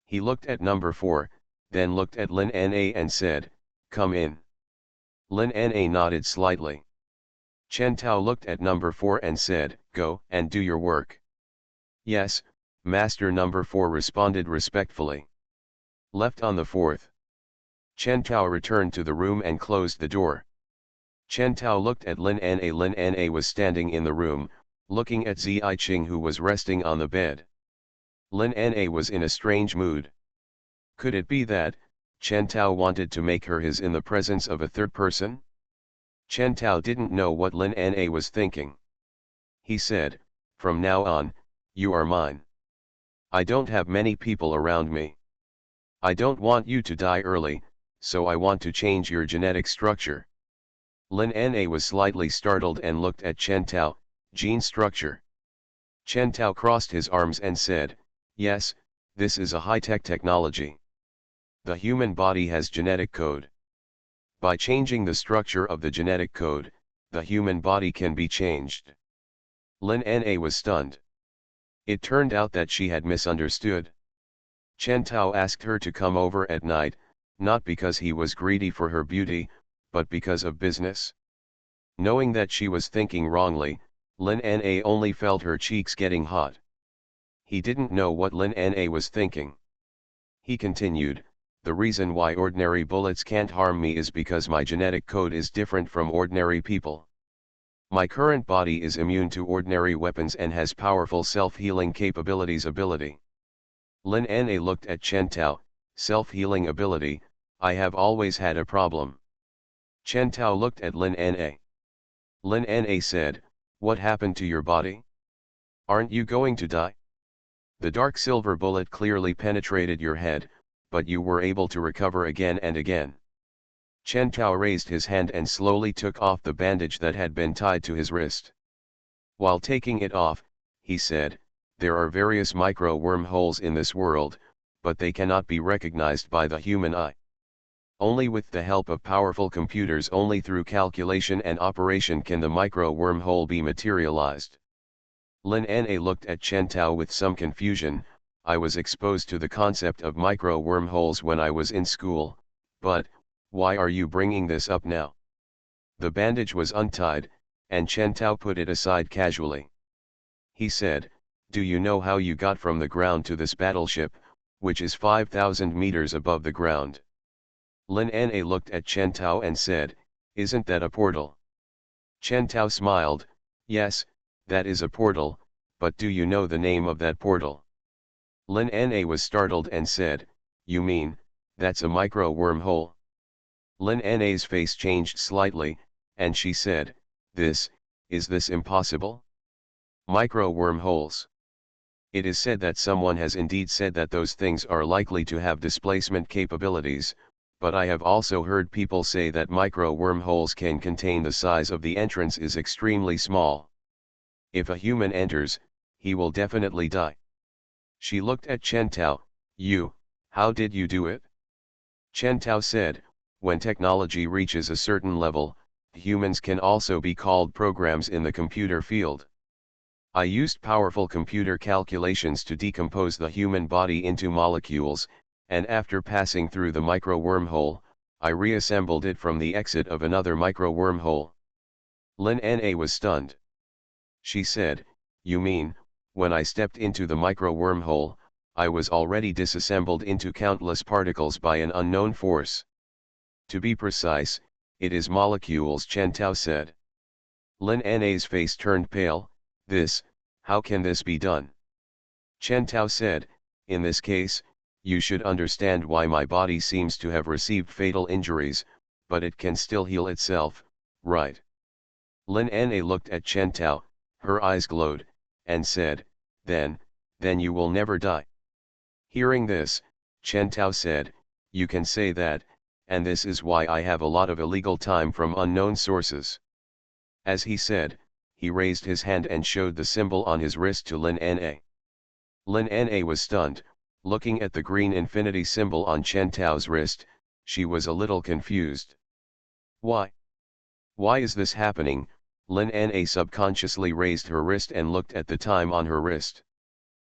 He looked at Number 4, then looked at Lin Na and said, "Come in." Lin Na nodded slightly. Chen Tao looked at Number 4 and said, "Go and do your work." "Yes, Master." Number 4 responded respectfully. Left on the 4th. Chen Tao returned to the room and closed the door. Chen Tao looked at Lin Na. Lin Na was standing in the room, looking at Zi Ching who was resting on the bed. Lin Na was in a strange mood. Could it be that Chen Tao wanted to make her his in the presence of a third person? Chen Tao didn't know what Lin Na was thinking. He said, "From now on, you are mine. I don't have many people around me. I don't want you to die early, so I want to change your genetic structure." Lin Na was slightly startled and looked at Chen Tao. "Gene structure?" Chen Tao crossed his arms and said, "Yes, this is a high-tech technology. The human body has genetic code. By changing the structure of the genetic code, the human body can be changed." Lin Na was stunned. It turned out that she had misunderstood. Chen Tao asked her to come over at night, not because he was greedy for her beauty, but because of business. Knowing that she was thinking wrongly, Lin Na only felt her cheeks getting hot. He didn't know what Lin Na was thinking. He continued, "The reason why ordinary bullets can't harm me is because my genetic code is different from ordinary people. My current body is immune to ordinary weapons and has powerful self-healing capabilities." Lin Na looked at Chen Tao. "Self-healing ability, I have always had a problem." Chen Tao looked at Lin Na. Lin Na said, "What happened to your body? Aren't you going to die? The dark silver bullet clearly penetrated your head, but you were able to recover again and again." Chen Tao raised his hand and slowly took off the bandage that had been tied to his wrist. While taking it off, he said, There are various micro-wormholes in this world, but they cannot be recognized by the human eye. Only with the help of powerful computers, only through calculation and operation, can the micro-wormhole be materialized. Lin Na looked at Chen Tao with some confusion. I was exposed to the concept of micro-wormholes when I was in school, but why are you bringing this up now? The bandage was untied, and Chen Tao put it aside casually. He said, "Do you know how you got from the ground to this battleship, which is 5,000 meters above the ground?" Lin Na looked at Chen Tao and said, "Isn't that a portal?" Chen Tao smiled, "Yes, that is a portal, but do you know the name of that portal?" Lin Na was startled and said, "You mean, that's a micro-wormhole?" Lin Na's face changed slightly, and she said, Is this impossible? Micro-wormholes. It is said that someone has indeed said that those things are likely to have displacement capabilities, but I have also heard people say that micro-wormholes can contain the size of the entrance is extremely small. If a human enters, he will definitely die. She looked at Chen Tao. How did you do it? Chen Tao said, when technology reaches a certain level, humans can also be called programs in the computer field. I used powerful computer calculations to decompose the human body into molecules, and after passing through the micro-wormhole, I reassembled it from the exit of another micro-wormhole. Lin Na was stunned. She said, "You mean, when I stepped into the micro-wormhole, I was already disassembled into countless particles by an unknown force?" "To be precise, it is molecules," Chen Tao said. Lin Na's face turned pale. How can this be done?" Chen Tao said, "In this case, you should understand why my body seems to have received fatal injuries, but it can still heal itself, right?" Lin Na looked at Chen Tao, her eyes glowed, and said, then you will never die." Hearing this, Chen Tao said, "You can say that, and this is why I have a lot of illegal time from unknown sources." As he said, he raised his hand and showed the symbol on his wrist to Lin Na. Lin Na was stunned, looking at the green infinity symbol on Chen Tao's wrist. She was a little confused. Why is this happening? Lin Na subconsciously raised her wrist and looked at the time on her wrist.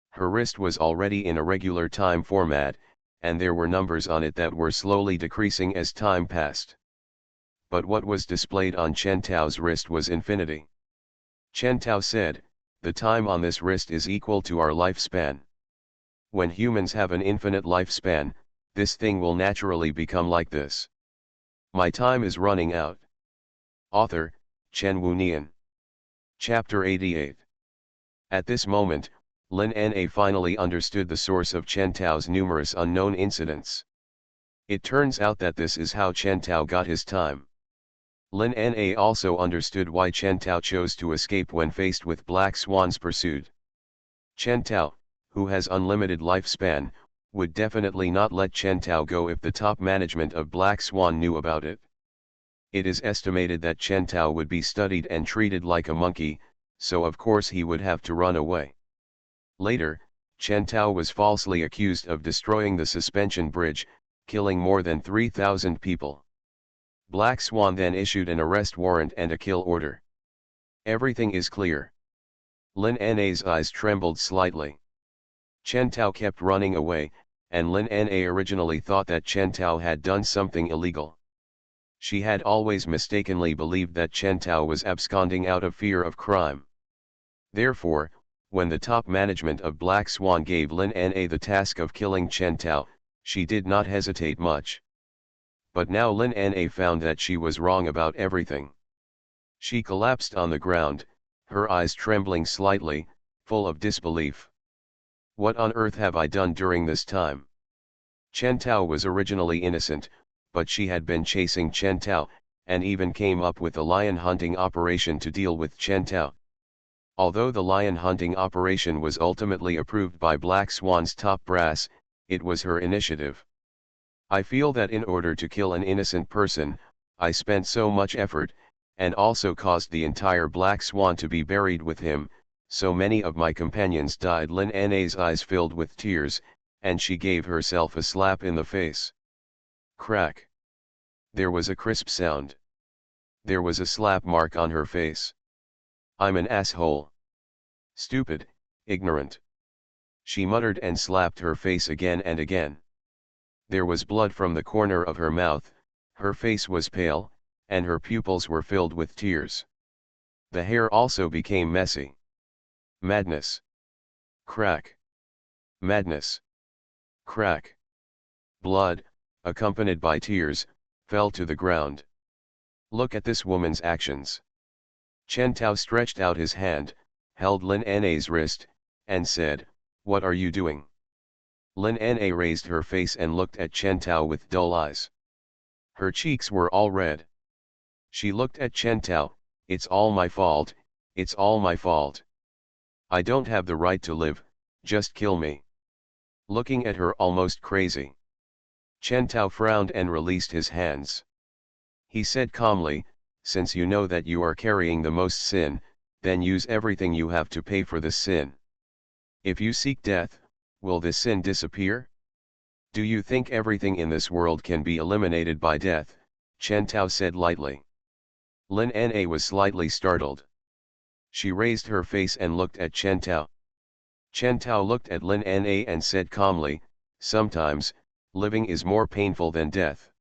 Her wrist was already in a regular time format, and there were numbers on it that were slowly decreasing as time passed. But what was displayed on Chen Tao's wrist was infinity. Chen Tao said, "The time on this wrist is equal to our lifespan. When humans have an infinite lifespan, this thing will naturally become like this. My time is running out." Author, Chen Wunian. Chapter 88. At this moment, Lin Na finally understood the source of Chen Tao's numerous unknown incidents. It turns out that this is how Chen Tao got his time. Lin Na also understood why Chen Tao chose to escape when faced with Black Swan's pursuit. Chen Tao, who has unlimited lifespan, would definitely not let Chen Tao go if the top management of Black Swan knew about it. It is estimated that Chen Tao would be studied and treated like a monkey, so of course he would have to run away. Later, Chen Tao was falsely accused of destroying the suspension bridge, killing more than 3,000 people. Black Swan then issued an arrest warrant and a kill order. Everything is clear. Lin Na's eyes trembled slightly. Chen Tao kept running away, and Lin Na originally thought that Chen Tao had done something illegal. She had always mistakenly believed that Chen Tao was absconding out of fear of crime. Therefore, when the top management of Black Swan gave Lin Na the task of killing Chen Tao, she did not hesitate much. But now Lin Na found that she was wrong about everything. She collapsed on the ground, her eyes trembling slightly, full of disbelief. What on earth have I done during this time? Chen Tao was originally innocent, but she had been chasing Chen Tao, and even came up with a lion hunting operation to deal with Chen Tao. Although the lion hunting operation was ultimately approved by Black Swan's top brass, it was her initiative. I feel that in order to kill an innocent person, I spent so much effort, and also caused the entire Black Swan to be buried with him, So many of my companions died. Lin Na's eyes filled with tears, and she gave herself a slap in the face. Crack. There was a crisp sound. There was a slap mark on her face. I'm an asshole. Stupid, ignorant. She muttered and slapped her face again and again. There was blood from the corner of her mouth, her face was pale, and her pupils were filled with tears. The hair also became messy. Madness. Crack. Madness. Crack. Blood, accompanied by tears, fell to the ground. Look at this woman's actions. Chen Tao stretched out his hand, held Lin Na's wrist, and said, "What are you doing?" Lin Na raised her face and looked at Chen Tao with dull eyes. Her cheeks were all red. She looked at Chen Tao, "It's all my fault, it's all my fault. I don't have the right to live, just kill me." Looking at her almost crazy. Chen Tao frowned and released his hands. He said calmly, "Since you know that you are carrying the most sin, then use everything you have to pay for this sin. If you seek death, will this sin disappear? Do you think everything in this world can be eliminated by death?" Chen Tao said lightly. Lin Na was slightly startled. She raised her face and looked at Chen Tao. Chen Tao looked at Lin Na and said calmly, "Sometimes, living is more painful than death.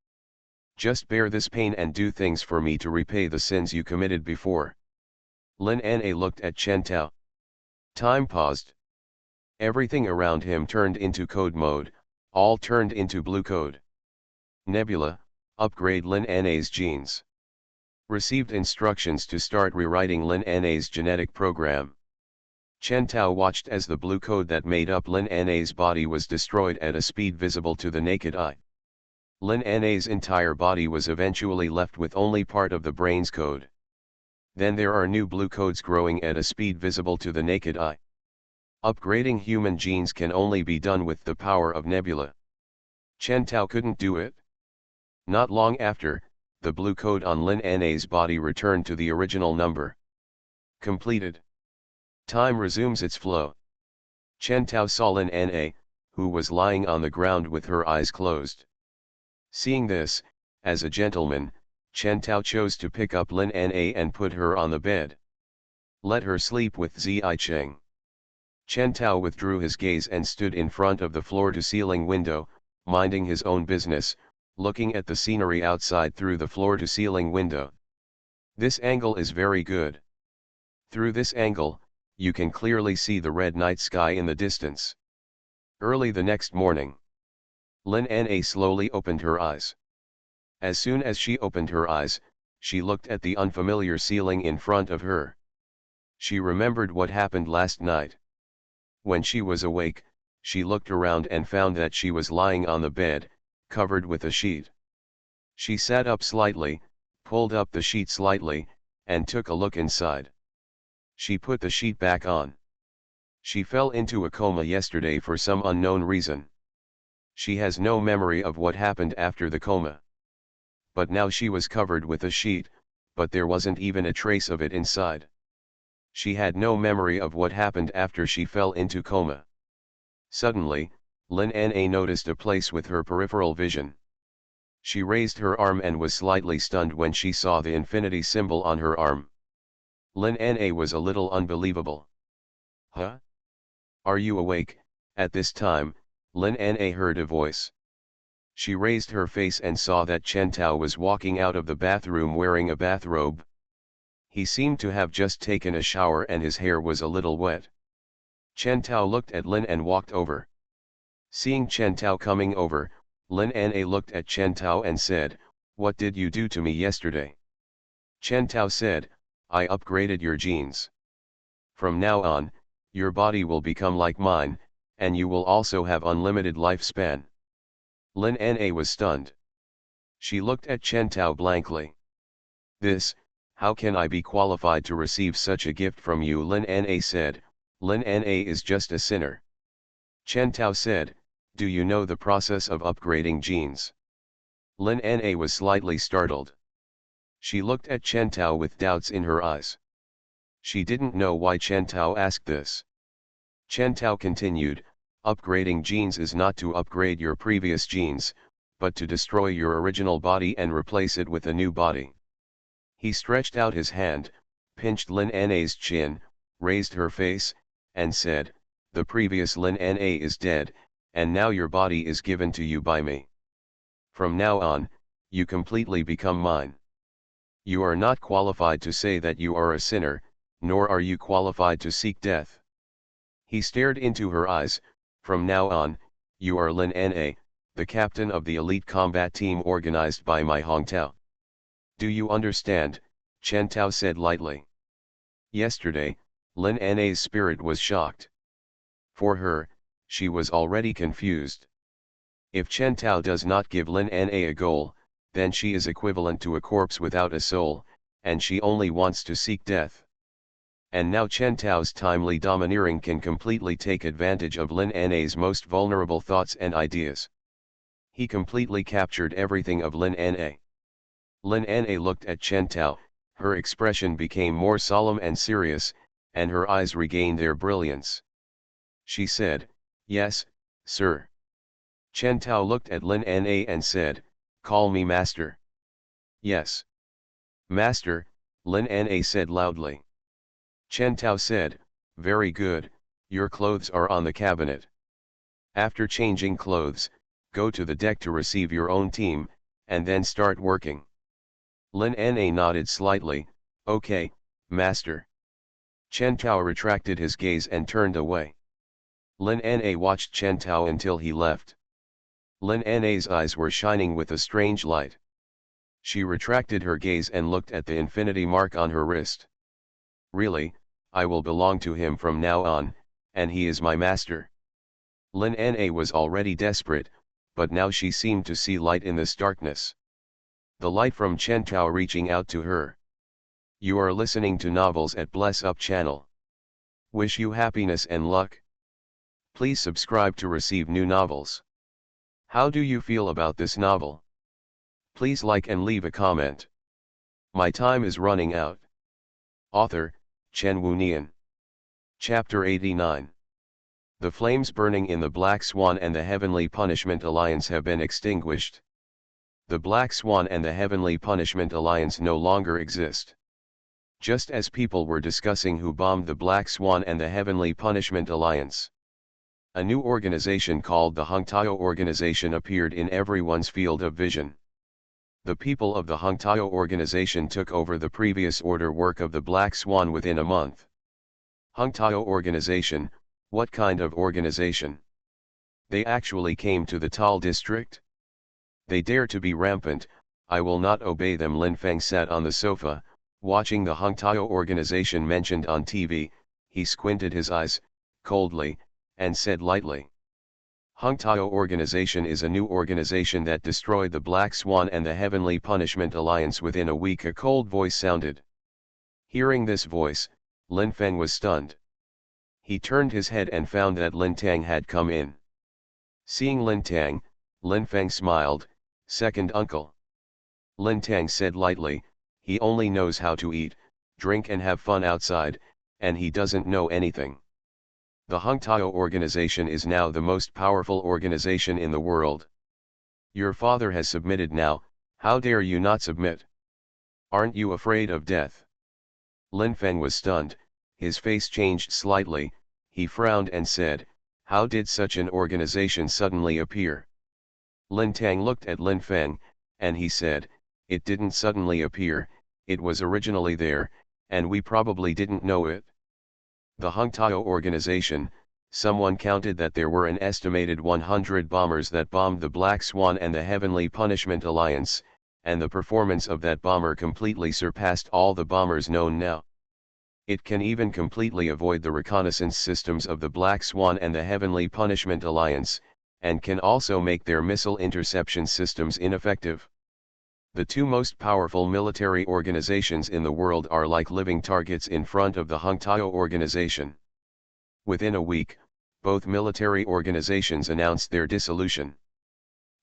Just bear this pain and do things for me to repay the sins you committed before." Lin Na looked at Chen Tao. Time paused. Everything around him turned into code mode, all turned into blue code. Nebula, upgrade Lin Na's genes. Received instructions to start rewriting Lin Na's genetic program. Chen Tao watched as the blue code that made up Lin Na's body was destroyed at a speed visible to the naked eye. Lin Na's entire body was eventually left with only part of the brain's code. Then there are new blue codes growing at a speed visible to the naked eye. Upgrading human genes can only be done with the power of Nebula. Chen Tao couldn't do it. Not long after, the blue code on Lin Na's body returned to the original number. Completed. Time resumes its flow. Chen Tao saw Lin Na, who was lying on the ground with her eyes closed. Seeing this, as a gentleman, Chen Tao chose to pick up Lin Na and put her on the bed. Let her sleep with Zi Cheng. Chen Tao withdrew his gaze and stood in front of the floor-to-ceiling window, minding his own business, looking at the scenery outside through the floor-to-ceiling window. This angle is very good. Through this angle, you can clearly see the red night sky in the distance. Early the next morning, Lin Na slowly opened her eyes. As soon as she opened her eyes, she looked at the unfamiliar ceiling in front of her. She remembered what happened last night. When she was awake, she looked around and found that she was lying on the bed, covered with a sheet. She sat up slightly, pulled up the sheet slightly, and took a look inside. She put the sheet back on. She fell into a coma yesterday for some unknown reason. She has no memory of what happened after the coma. But now she was covered with a sheet, but there wasn't even a trace of it inside. She had no memory of what happened after she fell into coma. Suddenly, Lin Na noticed a place with her peripheral vision. She raised her arm and was slightly stunned when she saw the infinity symbol on her arm. Lin Na was a little unbelievable. "Huh? Are you awake?" At this time, Lin Na heard a voice. She raised her face and saw that Chen Tao was walking out of the bathroom wearing a bathrobe. He seemed to have just taken a shower and his hair was a little wet. Chen Tao looked at Lin and walked over. Seeing Chen Tao coming over, Lin Na looked at Chen Tao and said, "What did you do to me yesterday?" Chen Tao said, "I upgraded your genes. From now on, your body will become like mine, and you will also have unlimited lifespan." Lin Na was stunned. She looked at Chen Tao blankly. How can I be qualified to receive such a gift from you?" Lin Na said, "Lin Na is just a sinner." Chen Tao said, "Do you know the process of upgrading genes?" Lin Na was slightly startled. She looked at Chen Tao with doubts in her eyes. She didn't know why Chen Tao asked this. Chen Tao continued, upgrading genes is not to upgrade your previous genes, but to destroy your original body and replace it with a new body. He stretched out his hand, pinched Lin Na's chin, raised her face, and said, the previous Lin Na is dead, and now your body is given to you by me. From now on, you completely become mine. You are not qualified to say that you are a sinner, nor are you qualified to seek death. He stared into her eyes, from now on, you are Lin Na, the captain of the elite combat team organized by my Hong Tao. Do you understand? Chen Tao said lightly. Yesterday, Lin Na's spirit was shocked. For her, she was already confused. If Chen Tao does not give Lin Na a goal, then she is equivalent to a corpse without a soul, and she only wants to seek death. And now Chen Tao's timely domineering can completely take advantage of Lin Na's most vulnerable thoughts and ideas. He completely captured everything of Lin Na. Lin Na looked at Chen Tao, her expression became more solemn and serious, and her eyes regained their brilliance. She said, yes, sir. Chen Tao looked at Lin Na and said, call me master. Yes. Master, Lin Na said loudly. Chen Tao said, very good, your clothes are on the cabinet. After changing clothes, go to the deck to receive your own team, and then start working. Lin Na nodded slightly, okay, master. Chen Tao retracted his gaze and turned away. Lin Na watched Chen Tao until he left. Lin Na's eyes were shining with a strange light. She retracted her gaze and looked at the infinity mark on her wrist. Really, I will belong to him from now on, and he is my master. Lin Na was already desperate, but now she seemed to see light in this darkness. The light from Chen Tao reaching out to her. You are listening to Novels at Bless Up channel. Wish you happiness and luck. Please subscribe to receive new novels. How do you feel about this novel? Please like and leave a comment. My time is running out. Author, Chen Wunian. Chapter 89. The flames burning in the Black Swan and the Heavenly Punishment Alliance have been extinguished. The Black Swan and the Heavenly Punishment Alliance no longer exist. Just as people were discussing who bombed the Black Swan and the Heavenly Punishment Alliance, a new organization called the Hong Tao Organization appeared in everyone's field of vision. The people of the Hong Tao Organization took over the previous order work of the Black Swan within a month. Hong Tao Organization, what kind of organization? They actually came to the Tal district? They dare to be rampant, I will not obey them. Lin Feng sat on the sofa, watching the Hong Tao Organization mentioned on TV, he squinted his eyes, coldly, and said lightly. Hong Tao Organization is a new organization that destroyed the Black Swan and the Heavenly Punishment Alliance within a week. A cold voice sounded. Hearing this voice, Lin Feng was stunned. He turned his head and found that Lin Tang had come in. Seeing Lin Tang, Lin Feng smiled, second uncle. Lin Tang said lightly, he only knows how to eat, drink and have fun outside, and he doesn't know anything. The Hong Tao Organization is now the most powerful organization in the world. Your father has submitted now, how dare you not submit? Aren't you afraid of death? Lin Feng was stunned, his face changed slightly, he frowned and said, how did such an organization suddenly appear? Lin Tang looked at Lin Feng, and he said, it didn't suddenly appear, it was originally there, and we probably didn't know it. The Hong Tao Organization, someone counted that there were an estimated 100 bombers that bombed the Black Swan and the Heavenly Punishment Alliance, and the performance of that bomber completely surpassed all the bombers known now. It can even completely avoid the reconnaissance systems of the Black Swan and the Heavenly Punishment Alliance, and can also make their missile interception systems ineffective. The two most powerful military organizations in the world are like living targets in front of the Hong Tao Organization. Within a week, both military organizations announced their dissolution.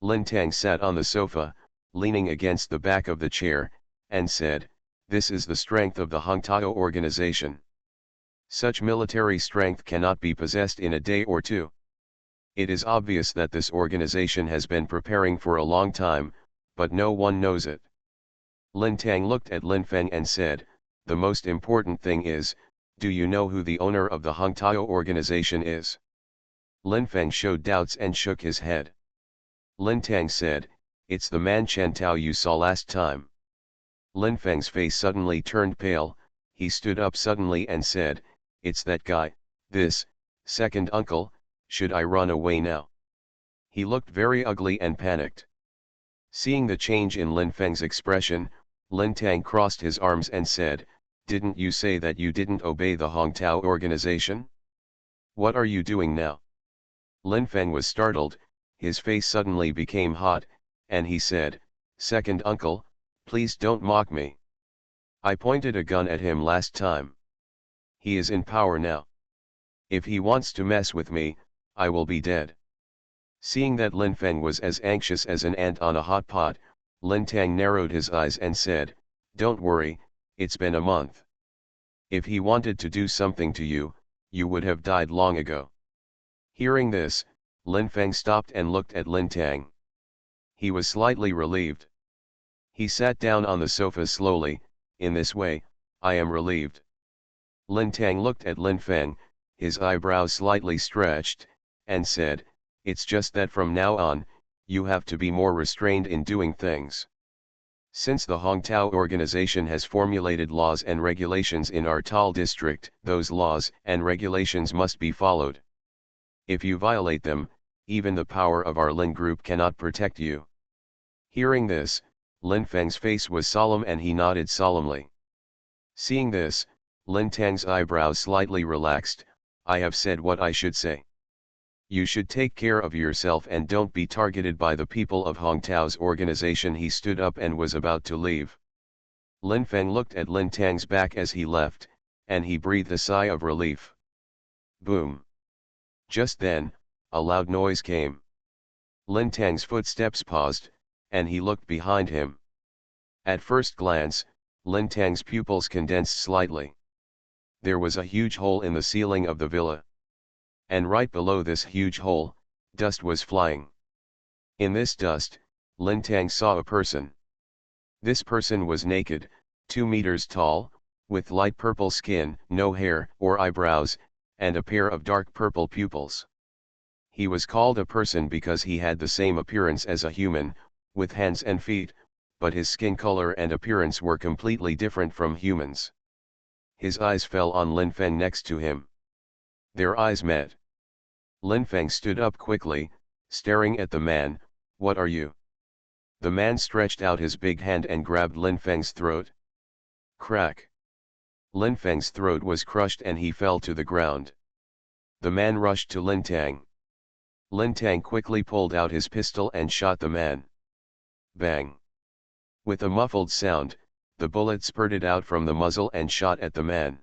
Lin Tang sat on the sofa, leaning against the back of the chair, and said, this is the strength of the Hong Tao Organization. Such military strength cannot be possessed in a day or two. It is obvious that this organization has been preparing for a long time, but no one knows it. Lin Tang looked at Lin Feng and said, "The most important thing is, do you know who the owner of the Hongtao organization is?" Lin Feng showed doubts and shook his head. Lin Tang said, "It's the man Chen Tao you saw last time." Lin Feng's face suddenly turned pale, he stood up suddenly and said, "It's that guy, this, second uncle, should I run away now?" He looked very ugly and panicked. Seeing the change in Lin Feng's expression, Lin Tang crossed his arms and said, "Didn't you say that you didn't obey the Hongtao organization? What are you doing now?" Lin Feng was startled, his face suddenly became hot, and he said, "Second uncle, please don't mock me. I pointed a gun at him last time. He is in power now. If he wants to mess with me, I will be dead." Seeing that Lin Feng was as anxious as an ant on a hot pot, Lin Tang narrowed his eyes and said, "Don't worry, it's been a month. If he wanted to do something to you, you would have died long ago." Hearing this, Lin Feng stopped and looked at Lin Tang. He was slightly relieved. He sat down on the sofa slowly, "In this way, I am relieved." Lin Tang looked at Lin Feng, his eyebrows slightly stretched, and said, "It's just that from now on, you have to be more restrained in doing things. Since the Hongtao organization has formulated laws and regulations in our Tal district, those laws and regulations must be followed. If you violate them, even the power of our Lin group cannot protect you." Hearing this, Lin Feng's face was solemn and he nodded solemnly. Seeing this, Lin Tang's eyebrows slightly relaxed. "I have said what I should say. You should take care of yourself and don't be targeted by the people of Hongtao's organization." He stood up and was about to leave. Lin Feng looked at Lin Tang's back as he left, and he breathed a sigh of relief. Boom! Just then, a loud noise came. Lin Tang's footsteps paused, and he looked behind him. At first glance, Lin Tang's pupils condensed slightly. There was a huge hole in the ceiling of the villa. And right below this huge hole, dust was flying. In this dust, Lin Tang saw a person. This person was naked, 2 meters tall, with light purple skin, no hair or eyebrows, and a pair of dark purple pupils. He was called a person because he had the same appearance as a human, with hands and feet, but his skin color and appearance were completely different from humans. His eyes fell on Lin Feng next to him. Their eyes met. Lin Feng stood up quickly, staring at the man. "What are you?" The man stretched out his big hand and grabbed Lin Feng's throat. Crack! Lin Feng's throat was crushed and he fell to the ground. The man rushed to Lin Tang. Lin Tang quickly pulled out his pistol and shot the man. Bang! With a muffled sound, the bullet spurted out from the muzzle and shot at the man.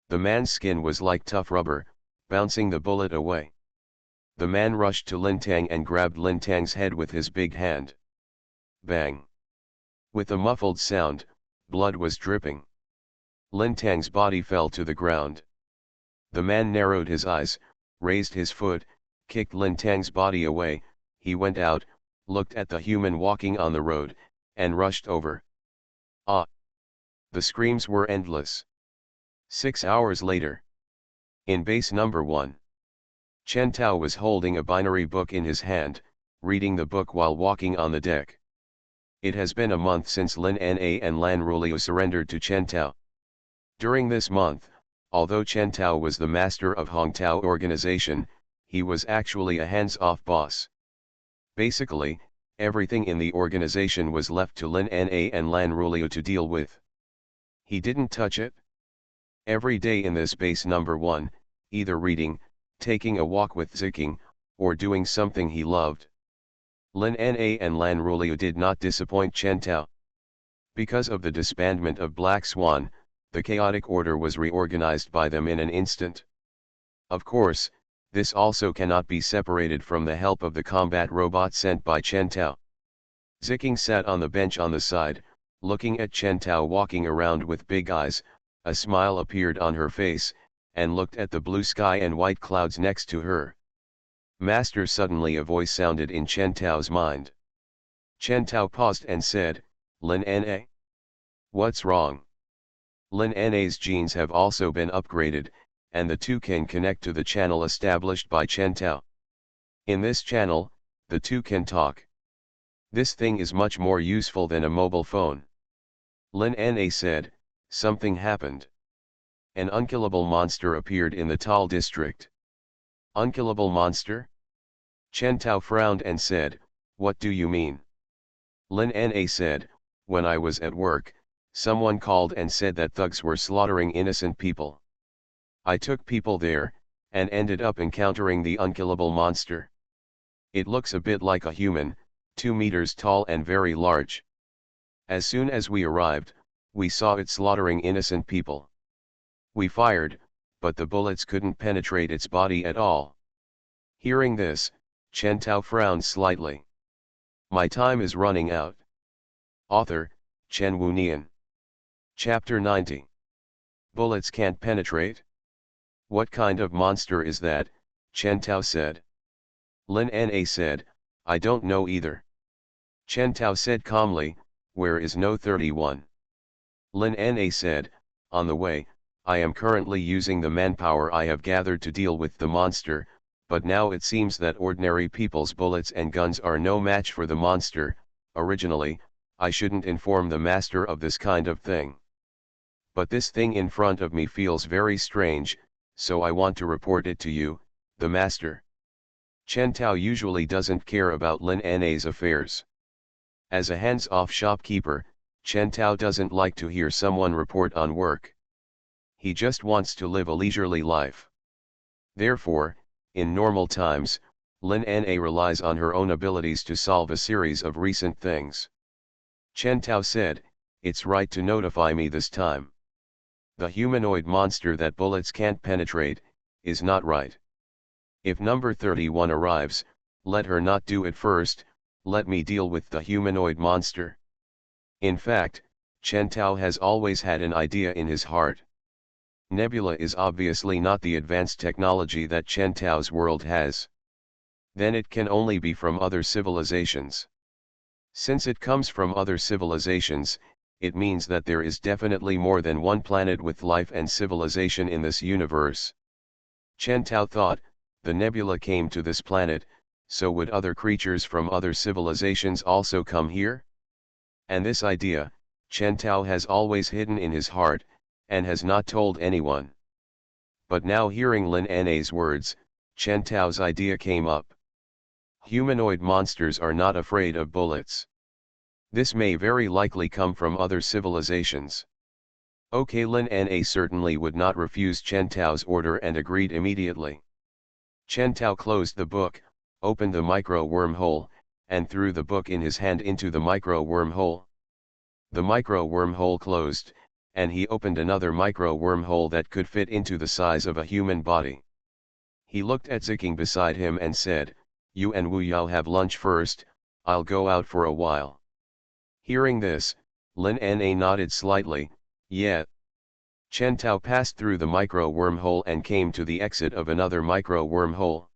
The man's skin was like tough rubber, bouncing the bullet away. The man rushed to Lin Tang and grabbed Lin Tang's head with his big hand. Bang! With a muffled sound, blood was dripping. Lin Tang's body fell to the ground. The man narrowed his eyes, raised his foot, kicked Lin Tang's body away. He went out, looked at the human walking on the road, and rushed over. Ah! The screams were endless. 6 hours later. In base number 1. Chen Tao was holding a binary book in his hand, reading the book while walking on the deck. It has been a month since Lin Na and Lan Ruliu surrendered to Chen Tao. During this month, although Chen Tao was the master of Hongtao organization, he was actually a hands-off boss. Basically, everything in the organization was left to Lin Na and Lan Ruliu to deal with. He didn't touch it. Every day in this base number 1, either reading, taking a walk with Ziking, or doing something he loved. Lin Na and Lan Ruliu did not disappoint Chen Tao. Because of the disbandment of Black Swan, the chaotic order was reorganized by them in an instant. Of course, this also cannot be separated from the help of the combat robot sent by Chen Tao. Ziking sat on the bench on the side, looking at Chen Tao walking around with big eyes. A smile appeared on her face, and looked at the blue sky and white clouds next to her. Master, suddenly a voice sounded in Chen Tao's mind. Chen Tao paused and said, Lin Na? What's wrong? Lin Na's genes have also been upgraded, and the two can connect to the channel established by Chen Tao. In this channel, the two can talk. This thing is much more useful than a mobile phone. Lin Na said, something happened. An unkillable monster appeared in the Tal district. Unkillable monster? Chen Tao frowned and said, what do you mean? Lin Na said, when I was at work, someone called and said that thugs were slaughtering innocent people. I took people there, and ended up encountering the unkillable monster. It looks a bit like a human, 2 meters tall and very large. As soon as we arrived, we saw it slaughtering innocent people. We fired, but the bullets couldn't penetrate its body at all. Hearing this, Chen Tao frowned slightly. My time is running out. Author, Chen Wunian. Chapter 90. Bullets can't penetrate? What kind of monster is that? Chen Tao said. Lin Na said, I don't know either. Chen Tao said calmly, where is No 31? Lin Na said, on the way, I am currently using the manpower I have gathered to deal with the monster, but now it seems that ordinary people's bullets and guns are no match for the monster. Originally, I shouldn't inform the master of this kind of thing. But this thing in front of me feels very strange, so I want to report it to you, the master. Chen Tao usually doesn't care about Lin Na's affairs. As a hands-off shopkeeper, Chen Tao doesn't like to hear someone report on work. He just wants to live a leisurely life. Therefore, in normal times, Lin Na relies on her own abilities to solve a series of recent things. Chen Tao said, it's right to notify me this time. The humanoid monster that bullets can't penetrate, is not right. If number 31 arrives, let her not do it first, let me deal with the humanoid monster. In fact, Chen Tao has always had an idea in his heart. Nebula is obviously not the advanced technology that Chen Tao's world has. Then it can only be from other civilizations. Since it comes from other civilizations, it means that there is definitely more than one planet with life and civilization in this universe. Chen Tao thought, the nebula came to this planet, so would other creatures from other civilizations also come here? And this idea, Chen Tao has always hidden in his heart, and has not told anyone. But now hearing Lin Na's words, Chen Tao's idea came up. Humanoid monsters are not afraid of bullets. This may very likely come from other civilizations. Okay, Lin Na certainly would not refuse Chen Tao's order and agreed immediately. Chen Tao closed the book, opened the micro wormhole, and threw the book in his hand into the micro wormhole. The micro wormhole closed, and he opened another micro wormhole that could fit into the size of a human body. He looked at Ziking beside him and said, you and Wu Yao have lunch first, I'll go out for a while. Hearing this, Lin Na nodded slightly, yeah. Chen Tao passed through the micro wormhole and came to the exit of another micro wormhole.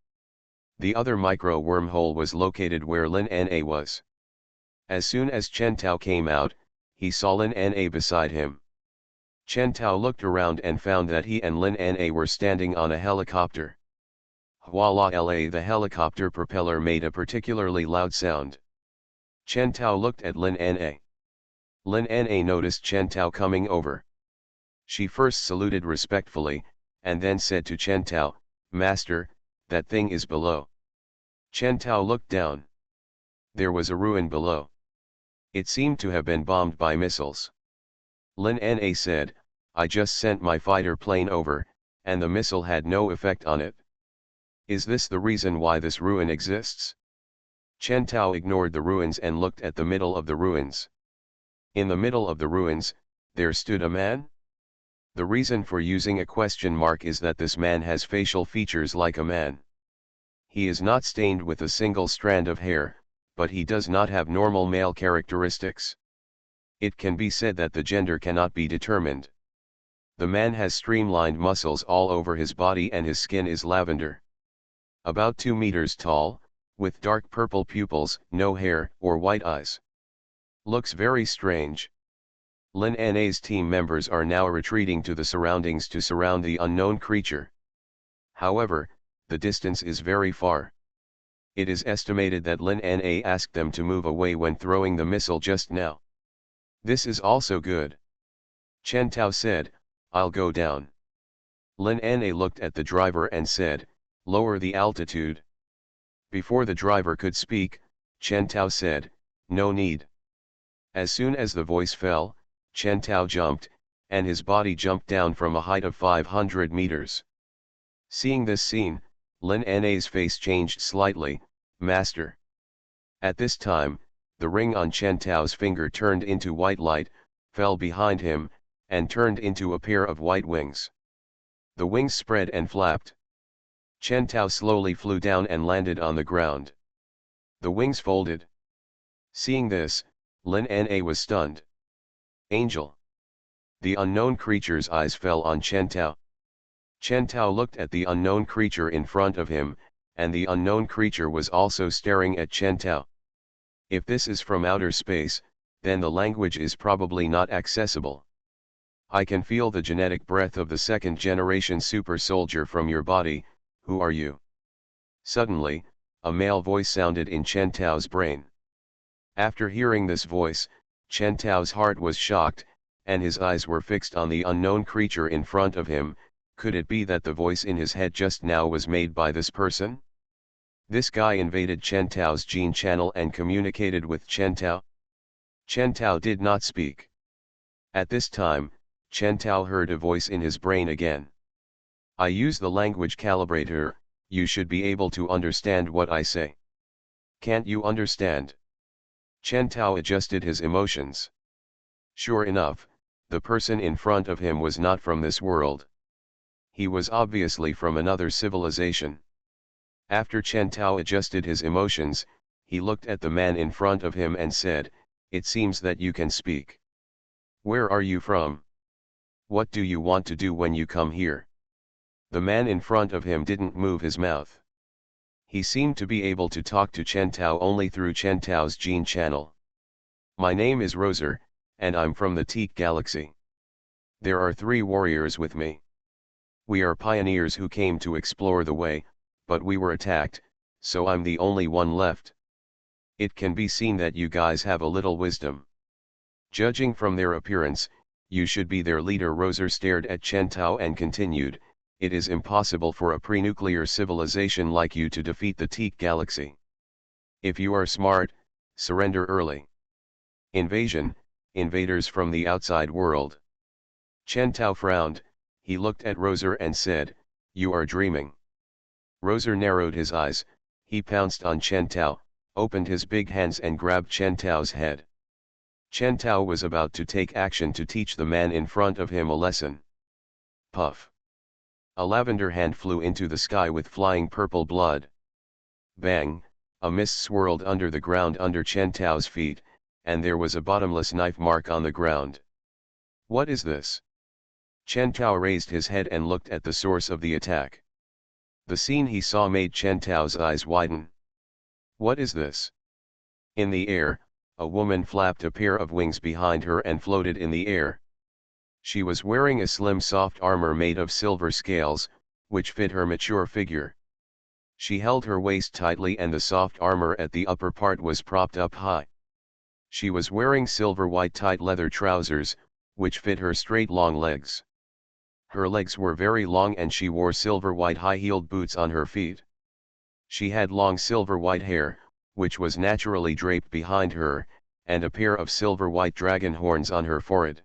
The other micro wormhole was located where Lin Na was. As soon as Chen Tao came out, he saw Lin Na beside him. Chen Tao looked around and found that he and Lin Na were standing on a helicopter. Voila la, the helicopter propeller made a particularly loud sound. Chen Tao looked at Lin Na. Lin Na noticed Chen Tao coming over. She first saluted respectfully, and then said to Chen Tao, Master, that thing is below. Chen Tao looked down. There was a ruin below. It seemed to have been bombed by missiles. Lin Na said, I just sent my fighter plane over, and the missile had no effect on it. Is this the reason why this ruin exists? Chen Tao ignored the ruins and looked at the middle of the ruins. In the middle of the ruins, there stood a man? The reason for using a question mark is that this man has facial features like a man. He is not stained with a single strand of hair, but he does not have normal male characteristics. It can be said that the gender cannot be determined. The man has streamlined muscles all over his body and his skin is lavender. About 2 meters tall, with dark purple pupils, no hair or white eyes. Looks very strange. Lin Na's team members are now retreating to the surroundings to surround the unknown creature. However, the distance is very far. It is estimated that Lin Na asked them to move away when throwing the missile just now. This is also good. Chen Tao said, I'll go down. Lin Na looked at the driver and said, lower the altitude. Before the driver could speak, Chen Tao said, no need. As soon as the voice fell, Chen Tao jumped, and his body jumped down from a height of 500 meters. Seeing this scene, Lin Na's face changed slightly, Master. At this time, the ring on Chen Tao's finger turned into white light, fell behind him, and turned into a pair of white wings. The wings spread and flapped. Chen Tao slowly flew down and landed on the ground. The wings folded. Seeing this, Lin Na was stunned. Angel. The unknown creature's eyes fell on Chen Tao. Chen Tao looked at the unknown creature in front of him, and the unknown creature was also staring at Chen Tao. If this is from outer space, then the language is probably not accessible. I can feel the genetic breath of the second-generation super soldier from your body. Who are you? Suddenly, a male voice sounded in Chen Tao's brain. After hearing this voice, Chen Tao's heart was shocked, and his eyes were fixed on the unknown creature in front of him. Could it be that the voice in his head just now was made by this person? This guy invaded Chen Tao's gene channel and communicated with Chen Tao? Chen Tao did not speak. At this time, Chen Tao heard a voice in his brain again. I use the language calibrator, you should be able to understand what I say. Can't you understand? Chen Tao adjusted his emotions. Sure enough, the person in front of him was not from this world. He was obviously from another civilization. After Chen Tao adjusted his emotions, he looked at the man in front of him and said, it seems that you can speak. Where are you from? What do you want to do when you come here? The man in front of him didn't move his mouth. He seemed to be able to talk to Chen Tao only through Chen Tao's gene channel. My name is Roser, and I'm from the Teak Galaxy. There are 3 warriors with me. We are pioneers who came to explore the way, but we were attacked, so I'm the only one left. It can be seen that you guys have a little wisdom. Judging from their appearance, you should be their leader. Roser stared at Chen Tao and continued, it is impossible for a pre-nuclear civilization like you to defeat the Teak Galaxy. If you are smart, surrender early. Invasion, invaders from the outside world. Chen Tao frowned, he looked at Roser and said, you are dreaming. Roser narrowed his eyes, he pounced on Chen Tao, opened his big hands and grabbed Chen Tao's head. Chen Tao was about to take action to teach the man in front of him a lesson. Puff. A lavender hand flew into the sky with flying purple blood. Bang, a mist swirled under the ground under Chen Tao's feet, and there was a bottomless knife mark on the ground. What is this? Chen Tao raised his head and looked at the source of the attack. The scene he saw made Chen Tao's eyes widen. What is this? In the air, a woman flapped a pair of wings behind her and floated in the air. She was wearing a slim soft armor made of silver scales, which fit her mature figure. She held her waist tightly and the soft armor at the upper part was propped up high. She was wearing silver white tight leather trousers, which fit her straight long legs. Her legs were very long and she wore silver white high-heeled boots on her feet. She had long silver white hair, which was naturally draped behind her, and a pair of silver white dragon horns on her forehead.